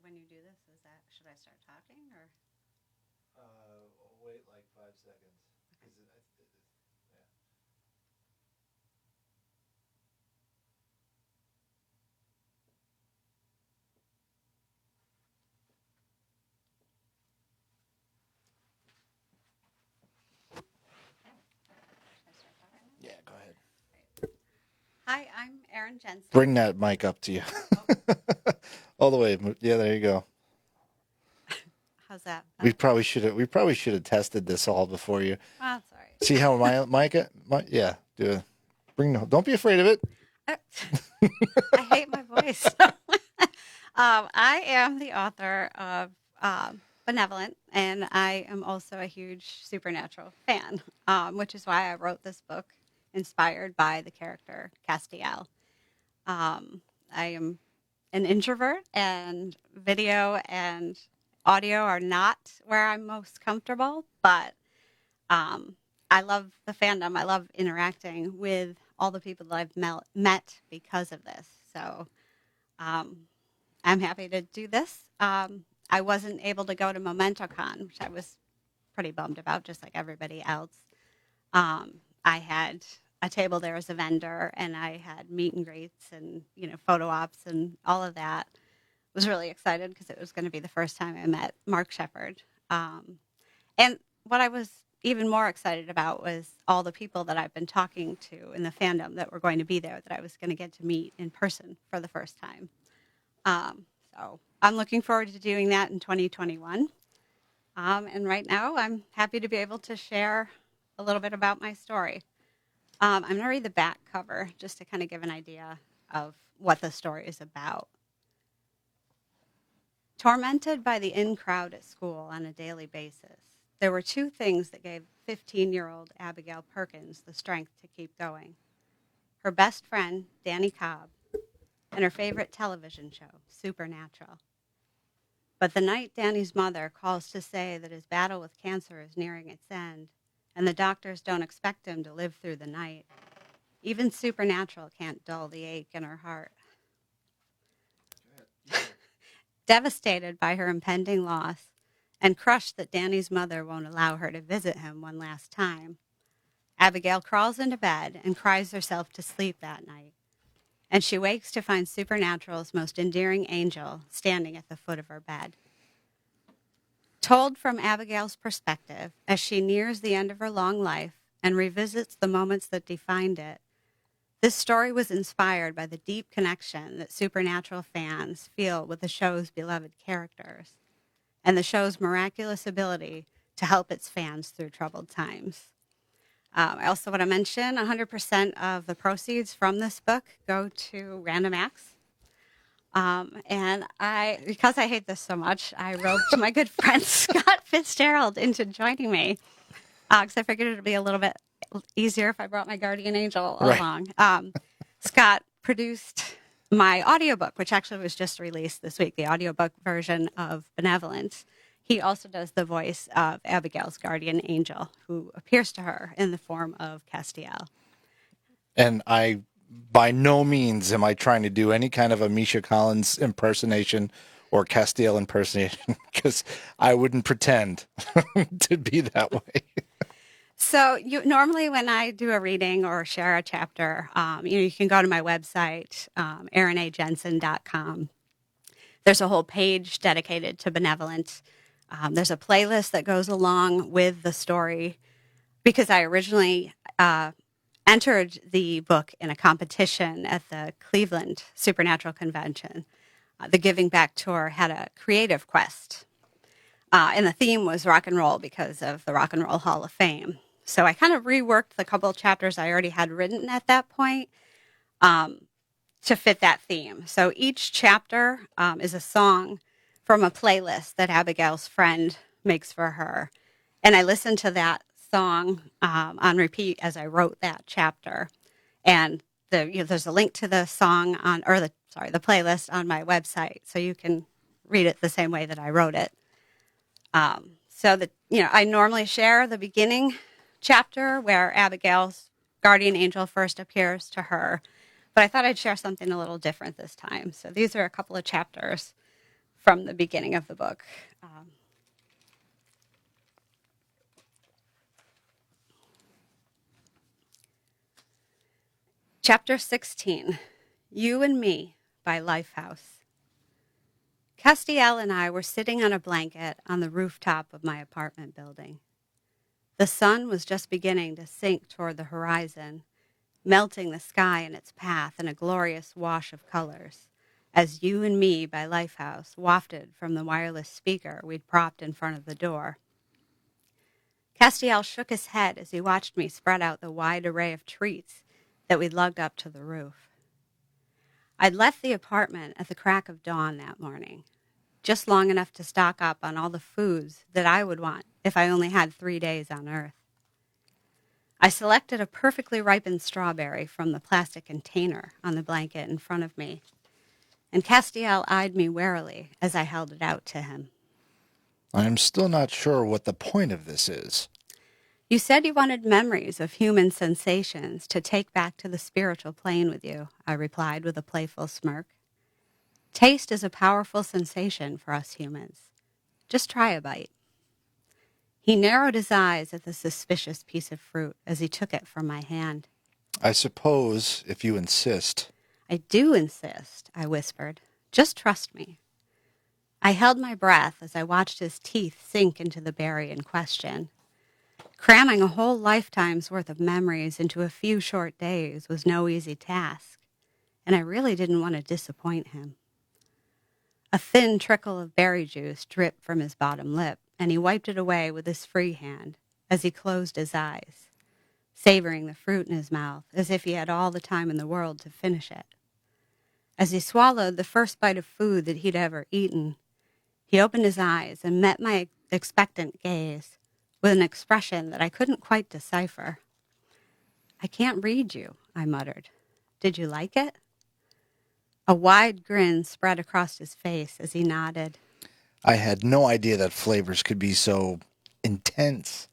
when you do this, should I start talking or? Wait like 5 seconds. Yeah. Should I start talking now? Yeah, go ahead. Hi, I'm Erin Jensen. Bring that mic up to you. All the way. Yeah, there you go. How's that? We probably should have tested this all before you. Well, that's all right. See how my mic? Yeah, do it. Don't be afraid of it. I hate my voice. I am the author of Benevolent, and I am also a huge Supernatural fan, which is why I wrote this book inspired by the character Castiel. I am an introvert, and video and audio are not where I'm most comfortable, but I love the fandom. I love interacting with all the people that I've met because of this. So I'm happy to do this. I wasn't able to go to MomentoCon, which I was pretty bummed about, just like everybody else. I had a table there as a vendor, and I had meet and greets and photo ops and all of that. Was really excited because it was going to be the first time I met Mark Shepard. And what I was even more excited about was all the people that I've been talking to in the fandom that were going to be there that I was going to get to meet in person for the first time. So I'm looking forward to doing that in 2021. And right now I'm happy to be able to share a little bit about my story. I'm going to read the back cover just to kind of give an idea of what the story is about. Tormented by the in crowd at school on a daily basis, there were two things that gave 15-year-old Abigail Perkins the strength to keep going. Her best friend, Danny Cobb, and her favorite television show, Supernatural. But the night Danny's mother calls to say that his battle with cancer is nearing its end, and the doctors don't expect him to live through the night, even Supernatural can't dull the ache in her heart. Devastated by her impending loss, and crushed that Danny's mother won't allow her to visit him one last time, Abigail crawls into bed and cries herself to sleep that night. And she wakes to find Supernatural's most endearing angel standing at the foot of her bed. Told from Abigail's perspective, as she nears the end of her long life and revisits the moments that defined it, this story was inspired by the deep connection that Supernatural fans feel with the show's beloved characters and the show's miraculous ability to help its fans through troubled times. I also want to mention 100% of the proceeds from this book go to Random Acts. And because I hate this so much, I roped my good friend Scott Fitzgerald into joining me because I figured it would be a little bit easier if I brought my guardian angel along. Scott produced my audiobook, which actually was just released this week, the audiobook version of Benevolent. He also does the voice of Abigail's guardian angel, who appears to her in the form of Castiel. And I, by no means am I trying to do any kind of a Misha Collins impersonation or Castiel impersonation, because I wouldn't pretend to be that way. So normally when I do a reading or share a chapter, you can go to my website, ErinAJensen.com. There's a whole page dedicated to Benevolent. There's a playlist that goes along with the story because I originally entered the book in a competition at the Cleveland Supernatural Convention. The Giving Back Tour had a creative quest, and the theme was rock and roll because of the Rock and Roll Hall of Fame. So I kind of reworked the couple of chapters I already had written at that point to fit that theme. So each chapter is a song from a playlist that Abigail's friend makes for her. And I listened to that song on repeat as I wrote that chapter. And there's a link to the song the playlist on my website, so you can read it the same way that I wrote it. I normally share the beginning chapter where Abigail's guardian angel first appears to her, but I thought I'd share something a little different this time. So these are a couple of chapters from the beginning of the book. Chapter 16, You and Me by Lifehouse. Castiel and I were sitting on a blanket on the rooftop of my apartment building. The sun was just beginning to sink toward the horizon, melting the sky in its path in a glorious wash of colors, as You and Me by Lifehouse wafted from the wireless speaker we'd propped in front of the door. Castiel shook his head as he watched me spread out the wide array of treats that we'd lugged up to the roof. I'd left the apartment at the crack of dawn that morning, just long enough to stock up on all the foods that I would want if I only had 3 days on Earth. I selected a perfectly ripened strawberry from the plastic container on the blanket in front of me, and Castiel eyed me warily as I held it out to him. I am still not sure what the point of this is. You said you wanted memories of human sensations to take back to the spiritual plane with you, I replied with a playful smirk. Taste is a powerful sensation for us humans. Just try a bite. He narrowed his eyes at the suspicious piece of fruit as he took it from my hand. I suppose, if you insist. I do insist, I whispered. Just trust me. I held my breath as I watched his teeth sink into the berry in question. Cramming a whole lifetime's worth of memories into a few short days was no easy task, and I really didn't want to disappoint him. A thin trickle of berry juice dripped from his bottom lip, and he wiped it away with his free hand as he closed his eyes, savoring the fruit in his mouth as if he had all the time in the world to finish it. As he swallowed the first bite of food that he'd ever eaten, he opened his eyes and met my expectant gaze with an expression that I couldn't quite decipher. I can't read you, I muttered. Did you like it? A wide grin spread across his face as he nodded. I had no idea that flavors could be so intense.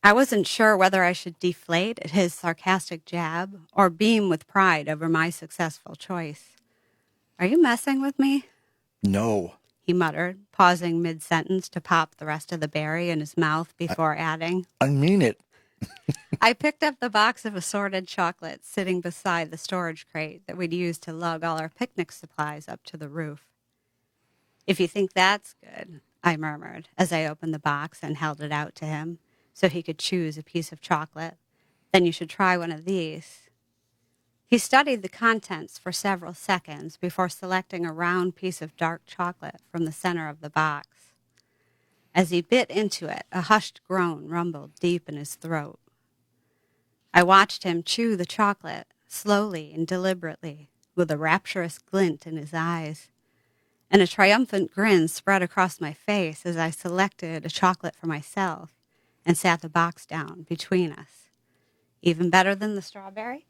I wasn't sure whether I should deflate at his sarcastic jab or beam with pride over my successful choice. Are you messing with me? No. He muttered, pausing mid-sentence to pop the rest of the berry in his mouth before adding. I mean it. I picked up the box of assorted chocolates sitting beside the storage crate that we'd used to lug all our picnic supplies up to the roof. If you think that's good, I murmured as I opened the box and held it out to him so he could choose a piece of chocolate, then you should try one of these. He studied the contents for several seconds before selecting a round piece of dark chocolate from the center of the box. As he bit into it, a hushed groan rumbled deep in his throat. I watched him chew the chocolate slowly and deliberately, with a rapturous glint in his eyes, and a triumphant grin spread across my face as I selected a chocolate for myself and sat the box down between us. Even better than the strawberry?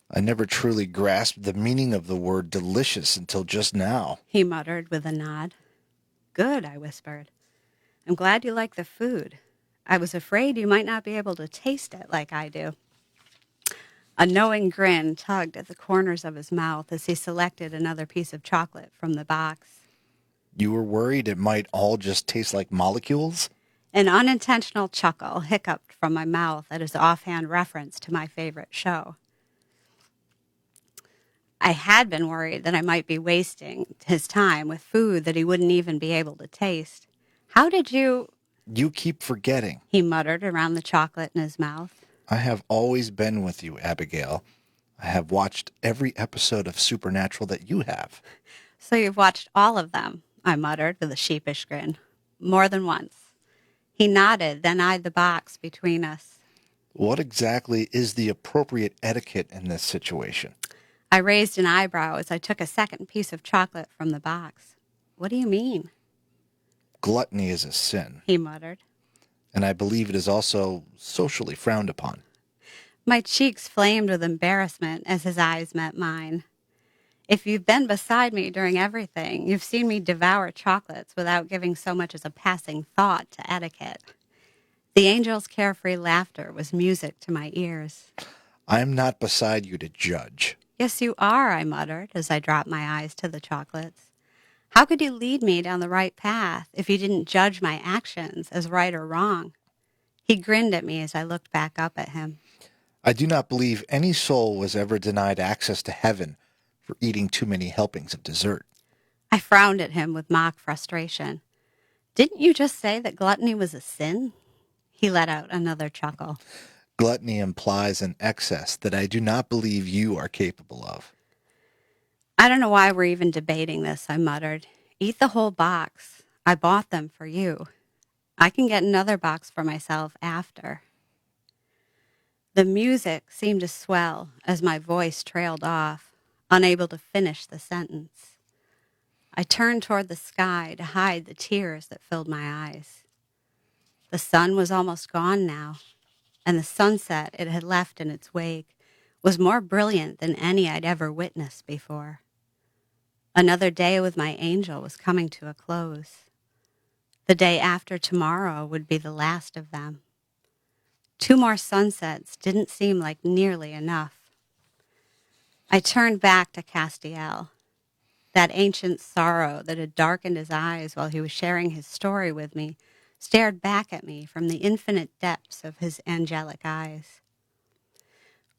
I never truly grasped the meaning of the word delicious until just now. He muttered with a nod. Good, I whispered. I'm glad you like the food. I was afraid you might not be able to taste it like I do. A knowing grin tugged at the corners of his mouth as he selected another piece of chocolate from the box. You were worried it might all just taste like molecules? An unintentional chuckle hiccuped from my mouth at his offhand reference to my favorite show. I had been worried that I might be wasting his time with food that he wouldn't even be able to taste. How did you... You keep forgetting. He muttered around the chocolate in his mouth. I have always been with you, Abigail. I have watched every episode of Supernatural that you have. So you've watched all of them, I muttered with a sheepish grin. More than once. He nodded, then eyed the box between us. What exactly is the appropriate etiquette in this situation? I raised an eyebrow as I took a second piece of chocolate from the box. What do you mean? Gluttony is a sin, he muttered. And I believe it is also socially frowned upon. My cheeks flamed with embarrassment as his eyes met mine. If you've been beside me during everything, you've seen me devour chocolates without giving so much as a passing thought to etiquette. The angel's carefree laughter was music to my ears. I am not beside you to judge. Yes, you are, I muttered as I dropped my eyes to the chocolates. How could you lead me down the right path if you didn't judge my actions as right or wrong? He grinned at me as I looked back up at him. I do not believe any soul was ever denied access to heaven for eating too many helpings of dessert. I frowned at him with mock frustration. Didn't you just say that gluttony was a sin? He let out another chuckle. Gluttony implies an excess that I do not believe you are capable of. I don't know why we're even debating this, I muttered. Eat the whole box. I bought them for you. I can get another box for myself after. The music seemed to swell as my voice trailed off, unable to finish the sentence. I turned toward the sky to hide the tears that filled my eyes. The sun was almost gone now, and the sunset it had left in its wake was more brilliant than any I'd ever witnessed before. Another day with my angel was coming to a close. The day after tomorrow would be the last of them. 2 more sunsets didn't seem like nearly enough. I turned back to Castiel. That ancient sorrow that had darkened his eyes while he was sharing his story with me stared back at me from the infinite depths of his angelic eyes.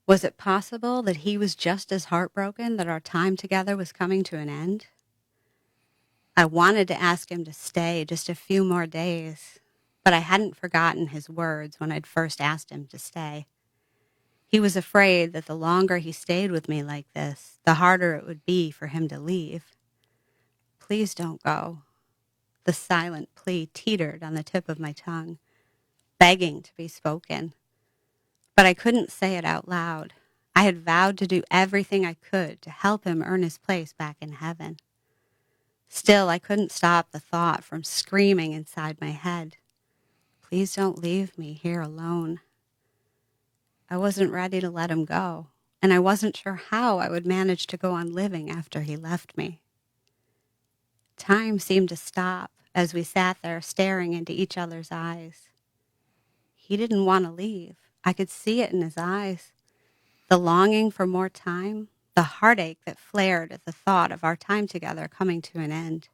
Was it possible that he was just as heartbroken that our time together was coming to an end? I wanted to ask him to stay just a few more days, but I hadn't forgotten his words when I'd first asked him to stay. He was afraid that the longer he stayed with me like this, the harder it would be for him to leave. Please don't go. The silent plea teetered on the tip of my tongue, begging to be spoken. But I couldn't say it out loud. I had vowed to do everything I could to help him earn his place back in heaven. Still, I couldn't stop the thought from screaming inside my head. Please don't leave me here alone. I wasn't ready to let him go, and I wasn't sure how I would manage to go on living after he left me. Time seemed to stop as we sat there staring into each other's eyes. He didn't want to leave. I could see it in his eyes. The longing for more time, the heartache that flared at the thought of our time together coming to an end.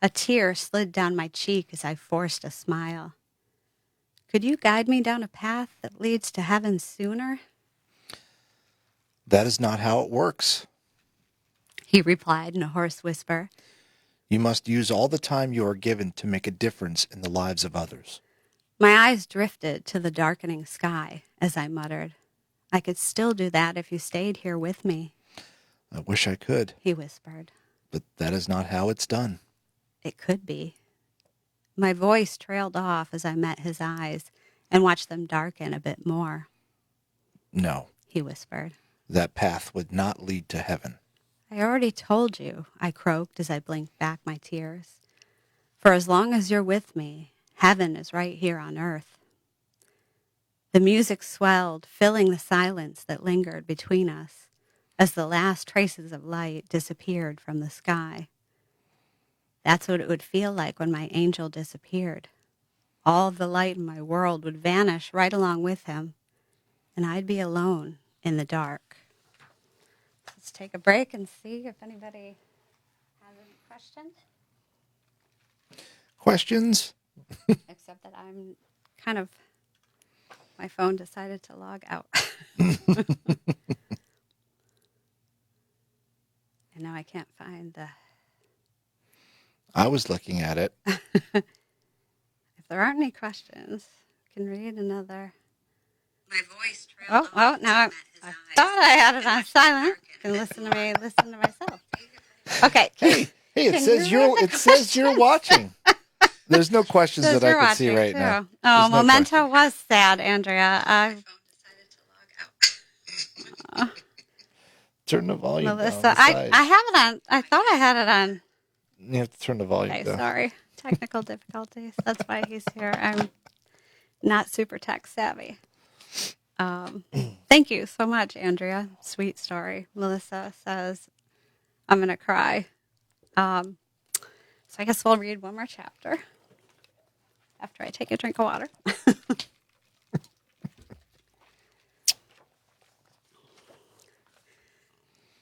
A tear slid down my cheek as I forced a smile. Could you guide me down a path that leads to heaven sooner? That is not how it works. He replied in a hoarse whisper. You must use all the time you are given to make a difference in the lives of others. My eyes drifted to the darkening sky as I muttered, I could still do that if you stayed here with me. I wish I could, He whispered. but that is not how it's done. It could be. My voice trailed off as I met his eyes and watched them darken a bit more. No, He whispered. that path would not lead to heaven. I already told you, I croaked as I blinked back my tears. For as long as you're with me, heaven is right here on earth. The music swelled, filling the silence that lingered between us as the last traces of light disappeared from the sky. That's what it would feel like when my angel disappeared. All of the light in my world would vanish right along with him, and I'd be alone in the dark. Let's take a break and see if anybody has any questions. Questions? Except that I'm kind of, my phone decided to log out. And now I can't find the... I was looking at it. If there aren't any questions, I can read another. My voice trailed off. Now I thought I had it on silent. You can listen to myself. Okay. Hey, it says you're watching. There's no questions that I can see right now. Oh, Memento was sad, Andrea. Turn the volume Melissa, down. I have it on. I thought I had it on. You have to turn the volume Okay, down. sorry. Technical difficulties. That's why he's here. I'm not super tech savvy. Thank you so much, Andrea. Sweet story. Melissa says, I'm going to cry. So I guess we'll read one more chapter after I take a drink of water.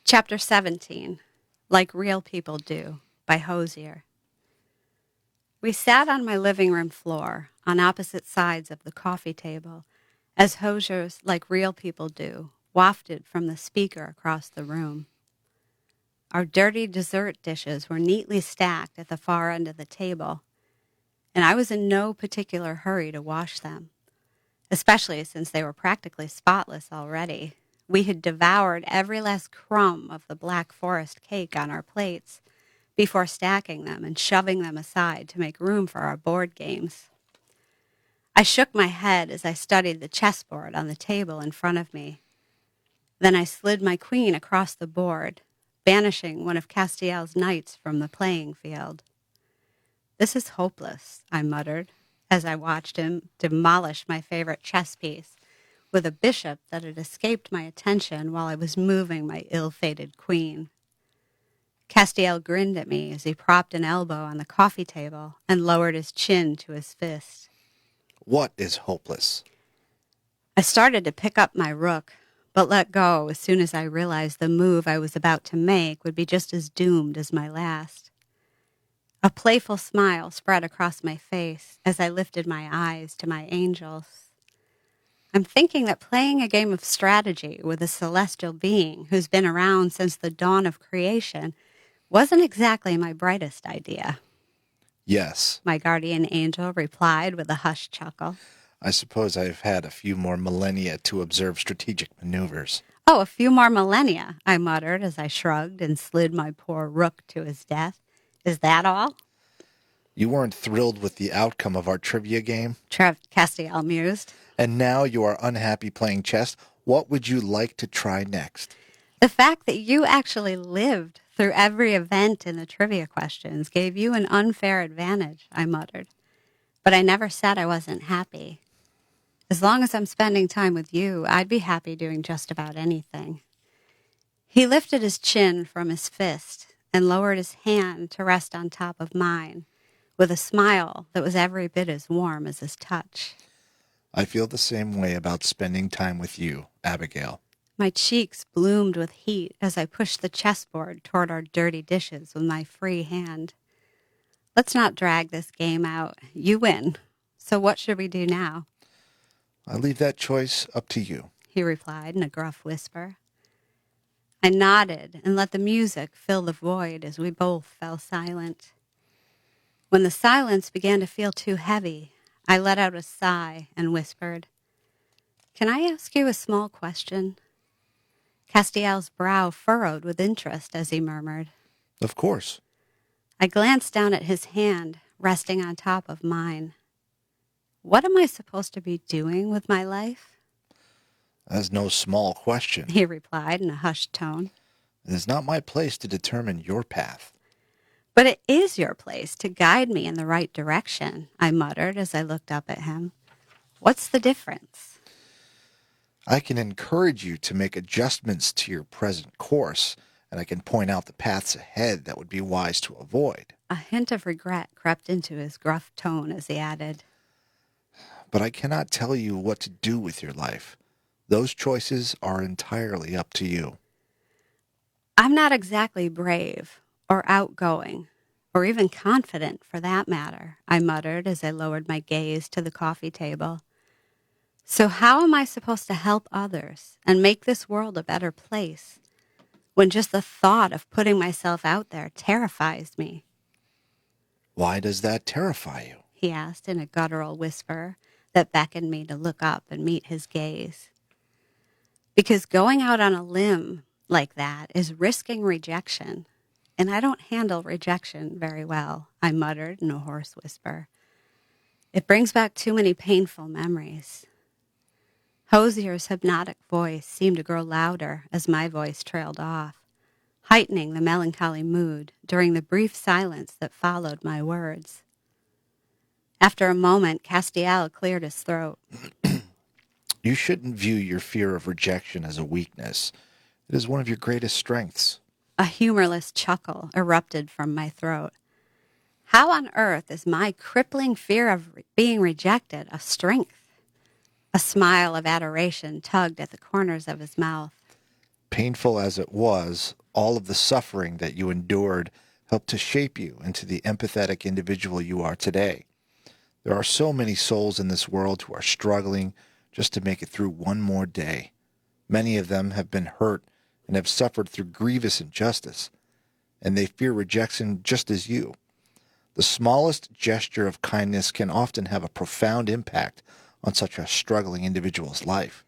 Chapter 17, Like Real People Do. by Hosier. We sat on my living room floor, on opposite sides of the coffee table, as hosiers, like real people do, wafted from the speaker across the room. Our dirty dessert dishes were neatly stacked at the far end of the table, and I was in no particular hurry to wash them, especially since they were practically spotless already. We had devoured every last crumb of the Black Forest cake on our plates before stacking them and shoving them aside to make room for our board games. I shook my head as I studied the chessboard on the table in front of me. Then I slid my queen across the board, banishing one of Castiel's knights from the playing field. "This is hopeless," I muttered, as I watched him demolish my favorite chess piece with a bishop that had escaped my attention while I was moving my ill-fated queen. Castiel grinned at me as he propped an elbow on the coffee table and lowered his chin to his fist. What is hopeless? I started to pick up my rook, but let go as soon as I realized the move I was about to make would be just as doomed as my last. A playful smile spread across my face as I lifted my eyes to my angels. I'm thinking that playing a game of strategy with a celestial being who's been around since the dawn of creation wasn't exactly my brightest idea. Yes. My guardian angel replied with a hushed chuckle. I suppose I've had a few more millennia to observe strategic maneuvers. "Oh, a few more millennia," I muttered as I shrugged and slid my poor rook to his death. "Is that all?" You weren't thrilled with the outcome of our trivia game, Castiel mused. and now you are unhappy playing chess. What would you like to try next? "The fact that you actually lived through every event in the trivia questions gave you an unfair advantage," I muttered. "But I never said I wasn't happy. As long as I'm spending time with you, I'd be happy doing just about anything." He lifted his chin from his fist and lowered his hand to rest on top of mine, with a smile that was every bit as warm as his touch. I feel the same way about spending time with you, Abigail. My cheeks bloomed with heat as I pushed the chessboard toward our dirty dishes with my free hand. "Let's not drag this game out. You win. So what should we do now?" I leave that choice up to you. He replied in a gruff whisper. I nodded and let the music fill the void as we both fell silent. When the silence began to feel too heavy, I let out a sigh and whispered, "Can I ask you a small question?" Castiel's brow furrowed with interest as he murmured. Of course. I glanced down at his hand, resting on top of mine. "What am I supposed to be doing with my life?" That's no small question. He replied in a hushed tone. It is not my place to determine your path. "But it is your place to guide me in the right direction," I muttered as I looked up at him. "What's the difference?" I can encourage you to make adjustments to your present course, and I can point out the paths ahead that would be wise to avoid. A hint of regret crept into his gruff tone as he added, But I cannot tell you what to do with your life. Those choices are entirely up to you. "I'm not exactly brave or outgoing or even confident for that matter," I muttered as I lowered my gaze to the coffee table. "So how am I supposed to help others and make this world a better place when just the thought of putting myself out there terrifies me?" Why does that terrify you? He asked in a guttural whisper that beckoned me to look up and meet his gaze. "Because going out on a limb like that is risking rejection, and I don't handle rejection very well," I muttered in a hoarse whisper. "It brings back too many painful memories." Hosier's hypnotic voice seemed to grow louder as my voice trailed off, heightening the melancholy mood during the brief silence that followed my words. After a moment, Castiel cleared his throat. You shouldn't view your fear of rejection as a weakness. It is one of your greatest strengths. A humorless chuckle erupted from my throat. How on earth is my crippling fear of being rejected a strength? A smile of adoration tugged at the corners of his mouth. Painful as it was, all of the suffering that you endured helped to shape you into the empathetic individual you are today. There are so many souls in this world who are struggling just to make it through one more day. Many of them have been hurt and have suffered through grievous injustice, and they fear rejection just as you. The smallest gesture of kindness can often have a profound impact on such a struggling individual's life.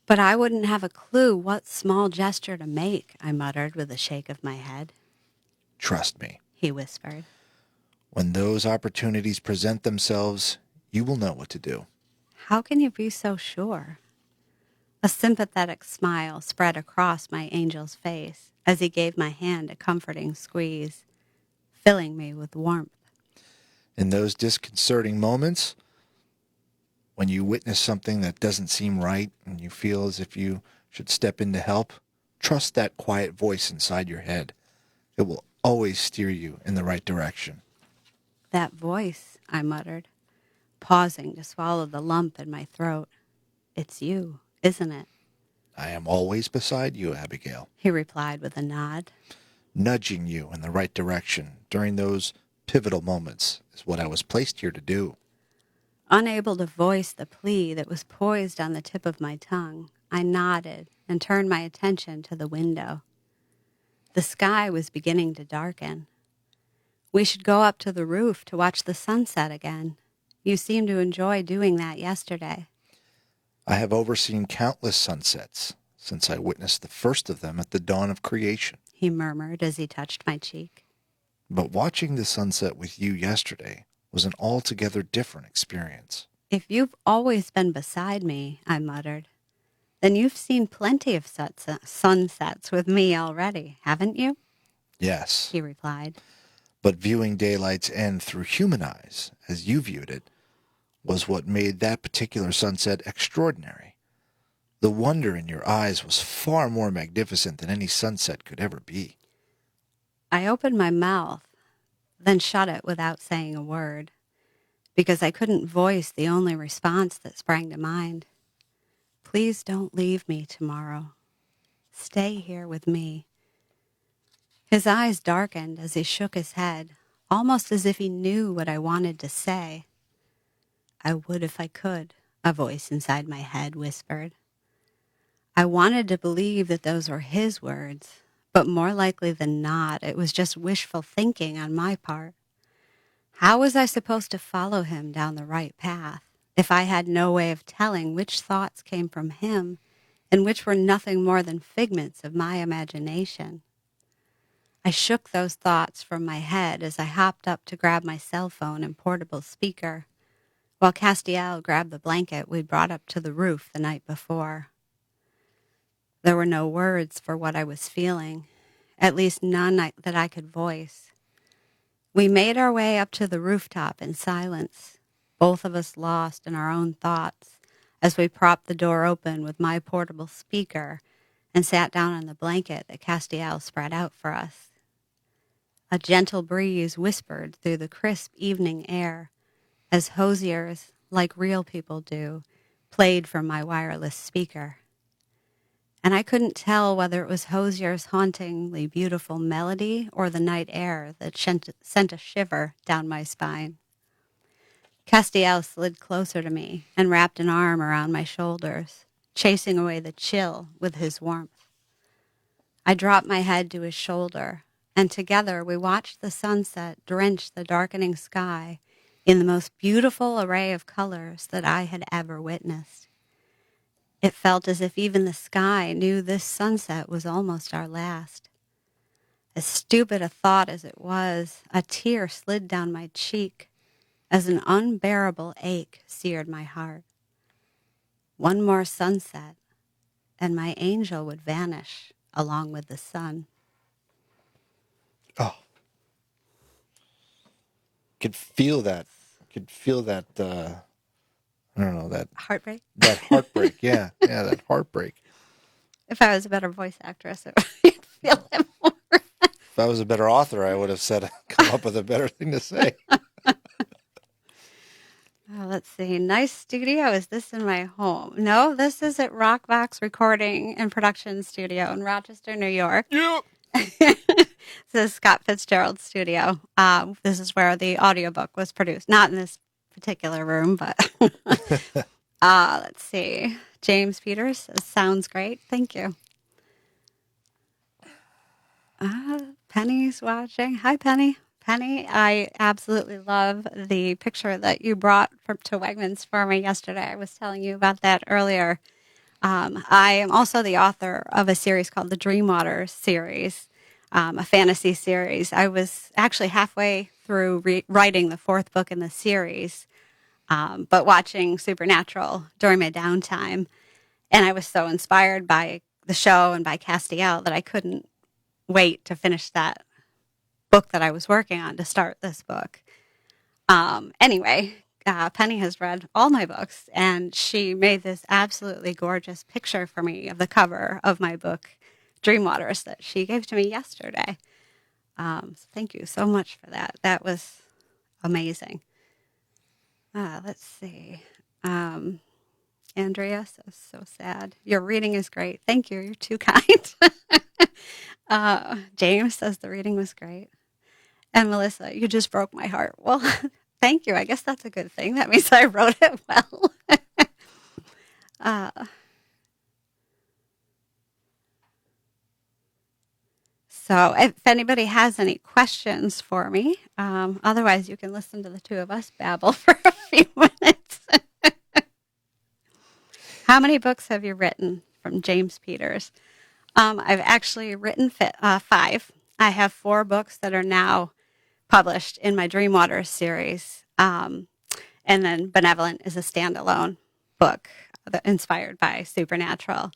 But I wouldn't have a clue what small gesture to make, I muttered with a shake of my head. Trust me. He whispered. When those opportunities present themselves, you will know what to do. How can you be so sure? A sympathetic smile spread across my angel's face as he gave my hand a comforting squeeze, filling me with warmth. In those disconcerting moments, when you witness something that doesn't seem right and you feel as if you should step in to help, trust that quiet voice inside your head. It will always steer you in the right direction. That voice, I muttered, pausing to swallow the lump in my throat. It's you, isn't it? I am always beside you, Abigail. He replied with a nod. Nudging you in the right direction during those pivotal moments is what I was placed here to do. Unable to voice the plea that was poised on the tip of my tongue, I nodded and turned my attention to the window. The sky was beginning to darken. We should go up to the roof to watch the sunset again. You seemed to enjoy doing that yesterday. I have overseen countless sunsets since I witnessed the first of them at the dawn of creation. He murmured as he touched my cheek. But watching the sunset with you yesterday was an altogether different experience. If you've always been beside me, I muttered, then you've seen plenty of sunsets with me already, haven't you? Yes. He replied. But viewing daylight's end through human eyes, as you viewed it, was what made that particular sunset extraordinary. The wonder in your eyes was far more magnificent than any sunset could ever be. I opened my mouth, then shut it without saying a word, because I couldn't voice the only response that sprang to mind. Please don't leave me tomorrow. Stay here with me. His eyes darkened as he shook his head, almost as if he knew what I wanted to say. I would if I could, a voice inside my head whispered. I wanted to believe that those were his words, but more likely than not, it was just wishful thinking on my part. How was I supposed to follow him down the right path if I had no way of telling which thoughts came from him and which were nothing more than figments of my imagination? I shook those thoughts from my head as I hopped up to grab my cell phone and portable speaker, while Castiel grabbed the blanket we'd brought up to the roof the night before. There were no words for what I was feeling, at least none that I could voice. We made our way up to the rooftop in silence, both of us lost in our own thoughts, as we propped the door open with my portable speaker and sat down on the blanket that Castiel spread out for us. A gentle breeze whispered through the crisp evening air as hosiers, like real people do, played from my wireless speaker. And I couldn't tell whether it was Hosier's hauntingly beautiful melody or the night air that sent a shiver down my spine. Castiel slid closer to me and wrapped an arm around my shoulders, chasing away the chill with his warmth. I dropped my head to his shoulder, and together we watched the sunset drench the darkening sky in the most beautiful array of colors that I had ever witnessed. It felt as if even the sky knew this sunset was almost our last. As stupid a thought as it was, a tear slid down my cheek as an unbearable ache seared my heart. One more sunset, and my angel would vanish along with the sun. Oh. Could feel that. Could feel that, I don't know, that Heartbreak? that heartbreak. Yeah, that heartbreak. If I was a better voice actress, I'd feel it more. If I was a better author, I would have come up with a better thing to say. Oh, let's see. Nice studio. Is this in my home? No, this is at Rockbox Recording and Production Studio in Rochester, New York. Yeah. This is Scott Fitzgerald studio. This is where the audiobook was produced. Not in this particular room, but let's see. James Peters says, sounds great. Thank you. Penny's watching. Hi, Penny. Penny, I absolutely love the picture that you brought to Wegmans for me yesterday. I was telling you about that earlier. I am also the author of a series called the Dreamwater series, a fantasy series. I was actually halfway through writing the fourth book in the series, but watching Supernatural during my downtime. And I was so inspired by the show and by Castiel that I couldn't wait to finish that book that I was working on to start this book. Anyway, Penny has read all my books, and she made this absolutely gorgeous picture for me of the cover of my book, Dreamwaters, that she gave to me yesterday. So thank you so much for that. That was amazing. Let's see. Andrea says, so sad. Your reading is great. Thank you. You're too kind. James says the reading was great. And Melissa, you just broke my heart. Well, thank you. I guess that's a good thing. That means I wrote it well. So if anybody has any questions for me, otherwise you can listen to the two of us babble for a few minutes. How many books have you written? From James Peters. I've actually written 5. I have 4 books that are now published in my Dreamwater series. And then Benevolent is a standalone book inspired by Supernatural.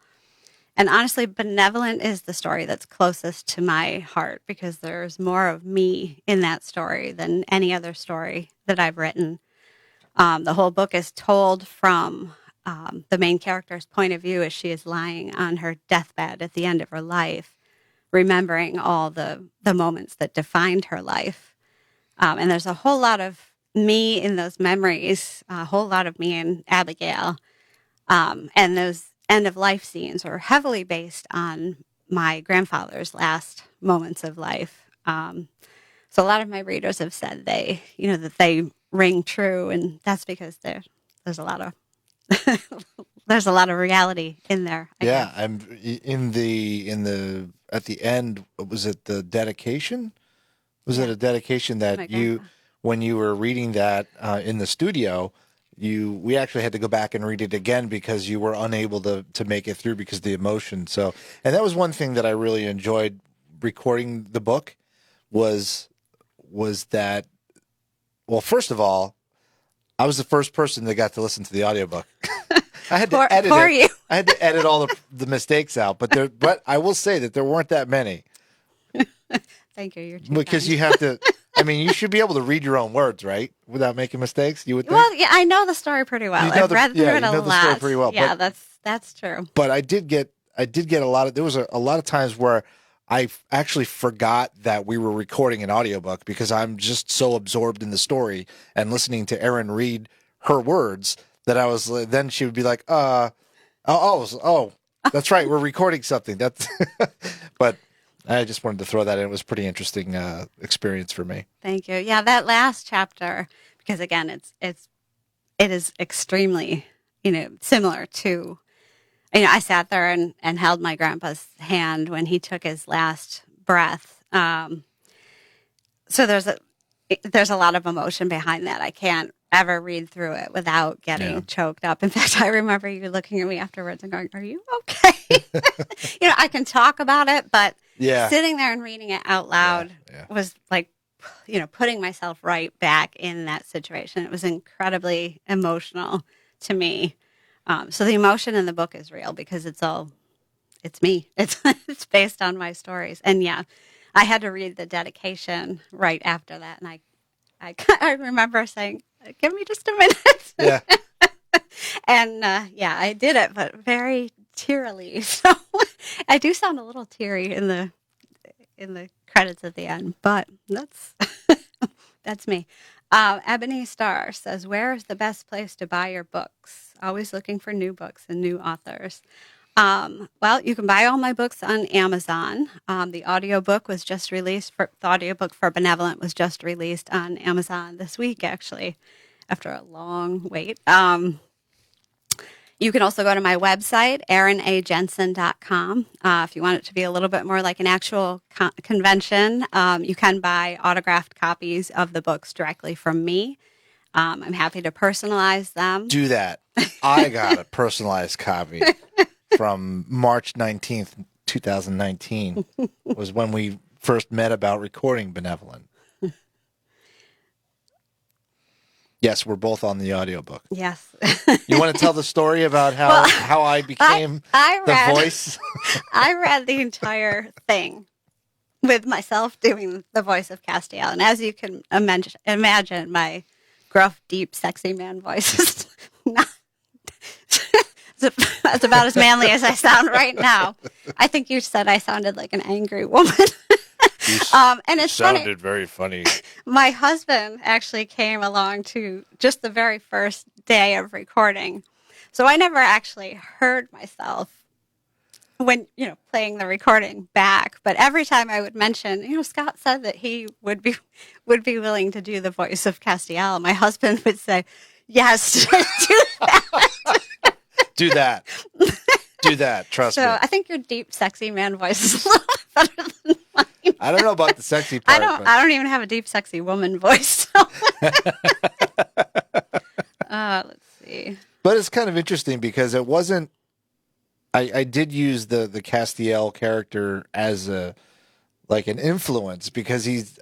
And honestly, Benevolent is the story that's closest to my heart because there's more of me in that story than any other story that I've written. The whole book is told from the main character's point of view as she is lying on her deathbed at the end of her life, remembering all the moments that defined her life. And there's a whole lot of me in those memories, a whole lot of me and Abigail. And those end-of-life scenes are heavily based on my grandfather's last moments of life. So a lot of my readers have said that they ring true, and that's because there's a lot of there's a lot of reality in there. I guess. I'm in the at the end. Was it the dedication? Was it a dedication that when you were reading that in the studio, we actually had to go back and read it again because you were unable to make it through because of the emotion. So, and that was one thing that I really enjoyed recording the book was that, well, first of all, I was the first person that got to listen to the audiobook. I had to edit it. You. I had to edit all the mistakes out, but I will say that there weren't that many. Thank you. You're too Because kind. you have to. I mean, you should be able to read your own words, right, without making mistakes. You would think. Well, yeah, I know the story pretty well. I've read through it a lot. The story pretty well. Yeah, that's true. But I did get a lot of. There was a lot of times where I actually forgot that we were recording an audiobook because I'm just so absorbed in the story and listening to Erin read her words that I was. Then she would be like, oh, that's right, we're recording something. That's, but. I just wanted to throw that in. It was a pretty interesting experience for me. Thank you. Yeah, that last chapter, because again, it is extremely, similar to, I sat there and held my grandpa's hand when he took his last breath. So there's a lot of emotion behind that. I can't ever read through it without getting choked up. In fact, I remember you looking at me afterwards and going, "Are you okay?" I can talk about it, but sitting there and reading it out loud was like, putting myself right back in that situation. It was incredibly emotional to me. So the emotion in the book is real because it's me. It's based on my stories. And I had to read the dedication right after that. And I remember saying, "Give me just a minute." Yeah. And I did it, but very tearily. So I do sound a little teary in the credits at the end, but that's me. Ebony Star says, "Where is the best place to buy your books? Always looking for new books and new authors." Well, you can buy all my books on Amazon. The audiobook was just released the audiobook for Benevolent was just released on Amazon this week, actually, after a long wait. You can also go to my website, ErinAJensen.com. If you want it to be a little bit more like an actual convention, you can buy autographed copies of the books directly from me. I'm happy to personalize them. Do that. I got a personalized copy from March 19th, 2019 was when we first met about recording Benevolent. Yes, we're both on the audiobook. Yes. You want to tell the story about how I became the voice? I read the entire thing with myself doing the voice of Castiel. And as you can imagine, my gruff, deep, sexy man voice is not... That's about as manly as I sound right now. I think you said I sounded like an angry woman. And it's sounded funny. very funny. My husband actually came along to just the very first day of recording. So I never actually heard myself when, playing the recording back. But every time I would mention, Scott said that he would be willing to do the voice of Castiel. My husband would say, yes, do that. Do that. Do that. Trust me. So I think your deep, sexy man voice is a little better than mine. I don't know about the sexy part. I don't even have a deep, sexy woman voice. So. Let's see. But it's kind of interesting because it wasn't. I did use the Castiel character as an influence because he's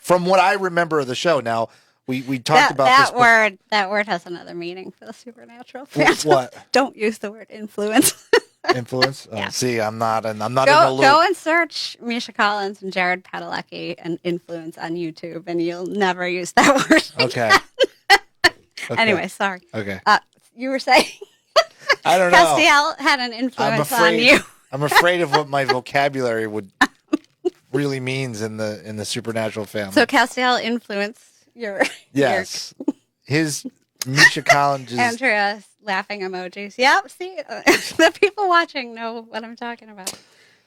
from what I remember of the show. Now we talked about that this word. That word has another meaning for the supernatural fan. What? Don't use the word influence. Influence? Oh, yeah. See, I'm not in the loop. Go and search Misha Collins and Jared Padalecki and influence on YouTube, and you'll never use that word. Okay. Anyway, sorry. Okay. You were saying I don't know. Castiel had an influence on you. I'm afraid of what my vocabulary would really means in the supernatural family. So Castiel influenced your yes. His Misha Collins is Andrea laughing emojis. Yep, see, the people watching know what I'm talking about.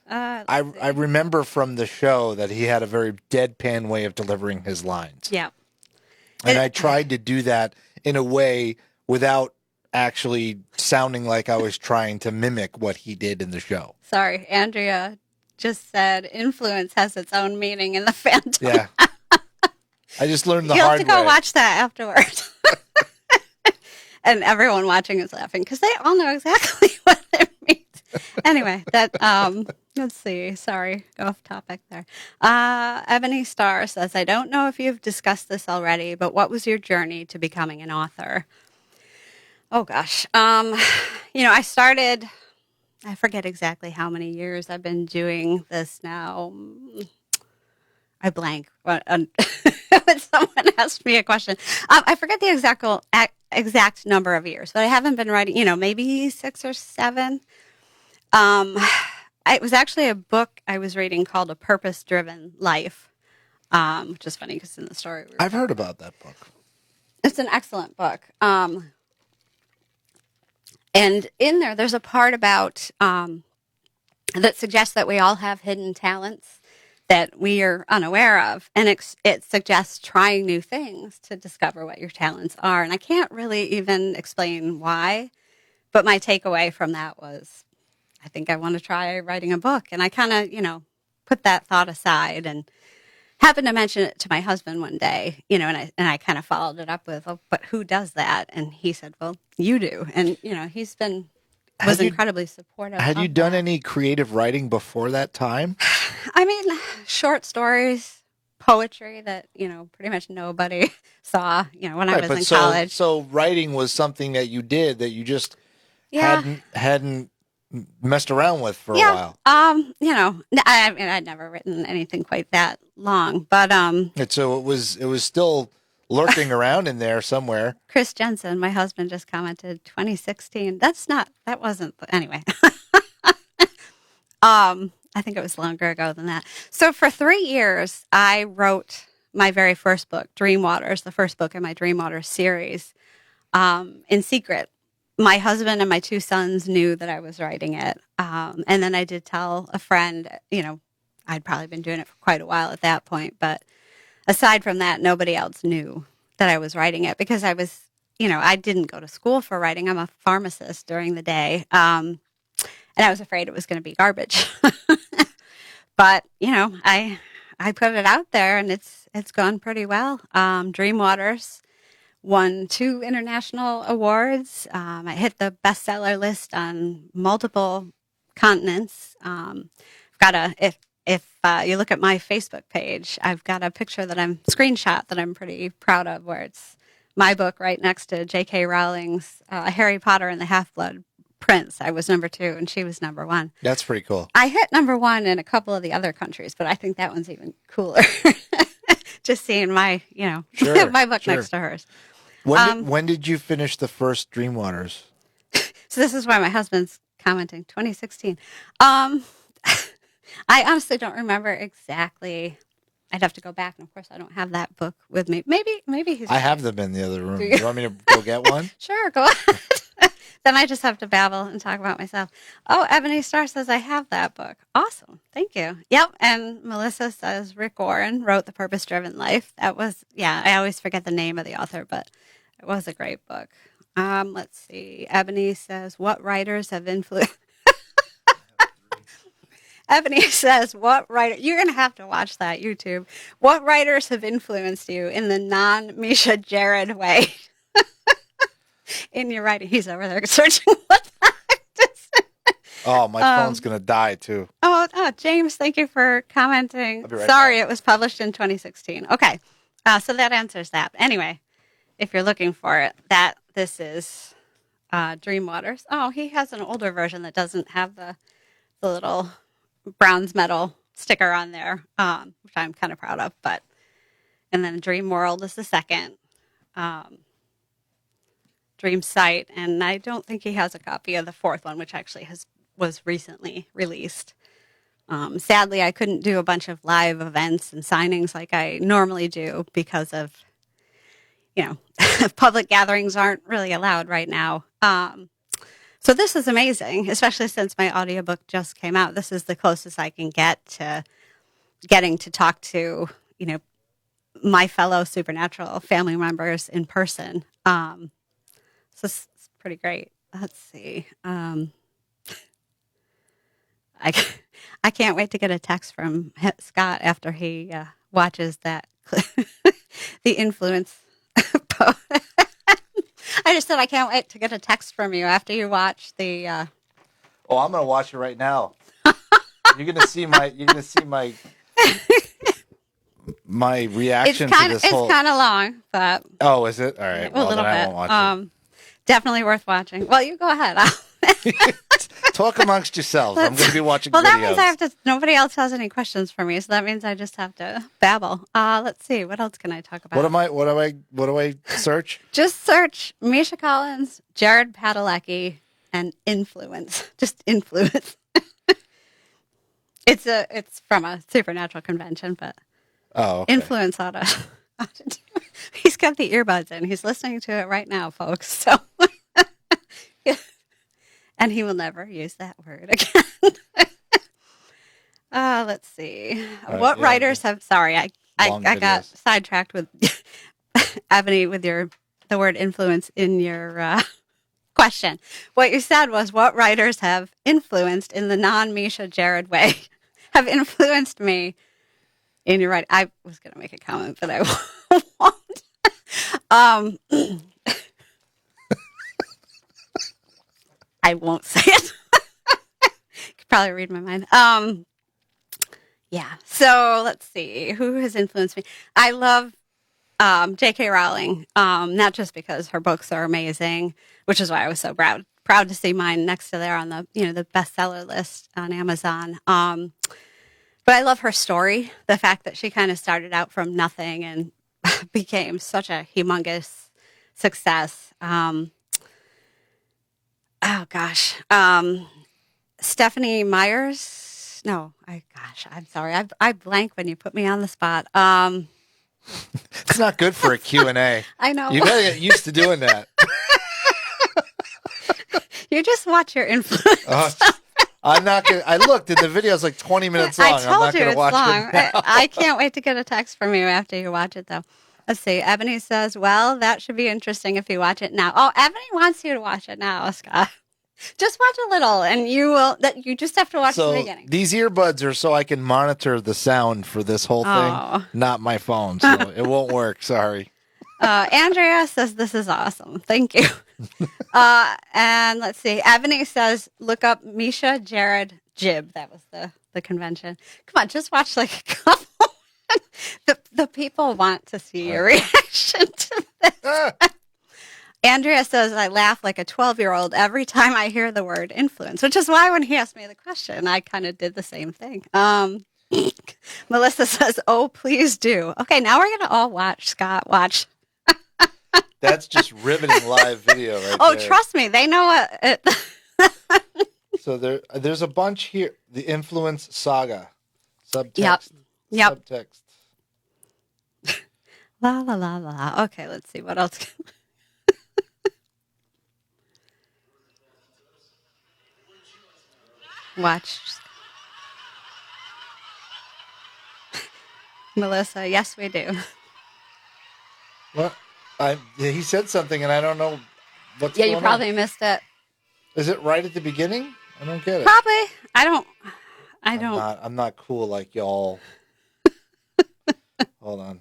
I remember from the show that he had a very deadpan way of delivering his lines. Yeah. And I tried to do that in a way without actually sounding like I was trying to mimic what he did in the show. Sorry, Andrea just said influence has its own meaning in the fandom. Yeah. I just learned the hard way. hard You have to go watch that afterwards. And everyone watching is laughing because they all know exactly what it means. Anyway, let's see. Sorry, go off topic there. Ebony Star says, I don't know if you've discussed this already, but what was your journey to becoming an author? Oh, gosh. I started, I forget exactly how many years I've been doing this now. I blank when someone asked me a question. I forget the exact number of years, but I haven't been writing, maybe 6 or 7. It was actually a book I was reading called A Purpose-Driven Life, which is funny because in the story... I've heard about that book. It's an excellent book. And in there's a part about that suggests that we all have hidden talents that we are unaware of. And it suggests trying new things to discover what your talents are. And I can't really even explain why, but my takeaway from that was, I think I want to try writing a book. And I kind of, put that thought aside and happened to mention it to my husband one day, and I kind of followed it up with, oh, but who does that? And he said, well, you do. And, he's was incredibly supportive. Had you done any creative writing before that time? I mean, short stories, poetry that, pretty much nobody saw, when I was in college. So writing was something that you did that you just hadn't messed around with for a while. I'd never written anything quite that long, but And so it was still lurking around in there somewhere. Chris Jensen, my husband, just commented 2016. That wasn't anyway. I think it was longer ago than that. So for 3 years, I wrote my very first book, Dream Waters, the first book in my Dream Waters series, in secret. my husband and my two sons knew that I was writing it. And then I did tell a friend, I'd probably been doing it for quite a while at that point. But aside from that, nobody else knew that I was writing it because I was, I didn't go to school for writing. I'm a pharmacist during the day. And I was afraid it was going to be garbage. But, I put it out there and it's gone pretty well. Dream Waters won 2 international awards. I hit the bestseller list on multiple continents. If you look at my Facebook page, I've got a picture screenshot that I'm pretty proud of, where it's my book right next to J.K. Rowling's Harry Potter and the Half-Blood Prince. I was number 2 and she was number 1. That's pretty cool. I hit number 1 in a couple of the other countries, but I think that one's even cooler. Just seeing my, Sure, my book sure. next to hers. When did you finish the first Dream Waters? So this is why my husband's commenting 2016. I honestly don't remember exactly. I'd have to go back, and of course, I don't have that book with me. Maybe he's. I have them in the other room. Do you want me to go get one? Sure, go ahead. Then I just have to babble and talk about myself. Oh, Ebony Star says I have that book. Awesome, thank you. Yep, and Melissa says Rick Warren wrote The Purpose-Driven Life. That was, I always forget the name of the author, but it was a great book. Let's see. Ebony says, what writers have influenced... Ebony says, what writer... You're going to have to watch that, YouTube. What writers have influenced you in the non-Misha Jared way? In your writing. He's over there searching what the heck this is. Oh, my phone's going to die, too. Oh, James, thank you for commenting. I'll be right Sorry, it was published in 2016. Okay, so that answers that. Anyway, if you're looking for it, this is Dream Waters. Oh, he has an older version that doesn't have the little bronze medal sticker on there, which I'm kind of proud of. And then Dream World is the second. Dream Sight, and I don't think he has a copy of the 4th one, which actually was recently released. Sadly, I couldn't do a bunch of live events and signings like I normally do because of, public gatherings aren't really allowed right now. So this is amazing, especially since my audiobook just came out. This is the closest I can get to getting to talk to, my fellow Supernatural family members in person. So it's pretty great. Let's see. I can't wait to get a text from Scott after he watches that the influence. I just said I can't wait to get a text from you after you watch the. Oh, I'm going to watch it right now. You're going to see my my reaction to this whole. It's kind of long, but. Oh, is it? All right. Well, a little then bit. I won't watch it. Definitely worth watching. Well, you go ahead. Talk amongst yourselves. I'm going to be watching well, videos. that means nobody else has any questions for me, so that means I just have to babble. Let's see. What else can I talk about? What do I search? Just search Misha Collins, Jared Padalecki, and influence. Just influence. It's from a Supernatural convention, but okay. Influence ought to do. He's got the earbuds in. He's listening to it right now, folks. So, and he will never use that word again. Let's see. What writers have? Sorry, I got sidetracked with Ebony with the word influence in your question. What you said was, what writers have influenced in the non-Misha Jared way? Have influenced me in your writing. I was going to make a comment, but I won't. I won't say it. You could probably read my mind. Yeah. So let's see. Who has influenced me? I love J.K. Rowling, not just because her books are amazing, which is why I was so proud to see mine next to there on the the bestseller list on Amazon. But I love her story, the fact that she kind of started out from nothing and became such a humongous success. Oh gosh, Stephanie Myers. No, I'm sorry. I blank when you put me on the spot. It's not good for a Q&A. I know. You gotta get used to doing that. You just watch your influence. I'm not gonna. I looked and the video is like 20 minutes long. I told I'm not you gonna it's watch long. it now. I can't wait to get a text from you after you watch it, though. Let's see. Ebony says, well, that should be interesting if you watch it now. Oh, Ebony wants you to watch it now, Scott. Just watch a little, and you will. That you just have to watch the beginning. These earbuds are so I can monitor the sound for this whole thing, not my phone. So it won't work. Sorry. Andrea says this is awesome. Thank you. And let's see. Ebony says, look up Misha, Jared, Jib. That was the convention. Come on, just watch like a couple. The people want to see your reaction to this. Andrea says, I laugh like a 12-year-old every time I hear the word influence, which is why when he asked me the question, I kind of did the same thing. Melissa says, oh, please do. Okay, now we're going to all watch. Scott, watch. That's just riveting live video right there. Trust me. They know what. So there's a bunch here. The Influence Saga. Subtext. Yep. Subtext. La, la, la, la. Okay, let's see. What else? Watch. Melissa, yes, we do. What? He said something, and I don't know what's going on. Yeah, you probably missed it. Is it right at the beginning? I don't get it. Probably. I don't. I'm not cool like y'all. Hold on.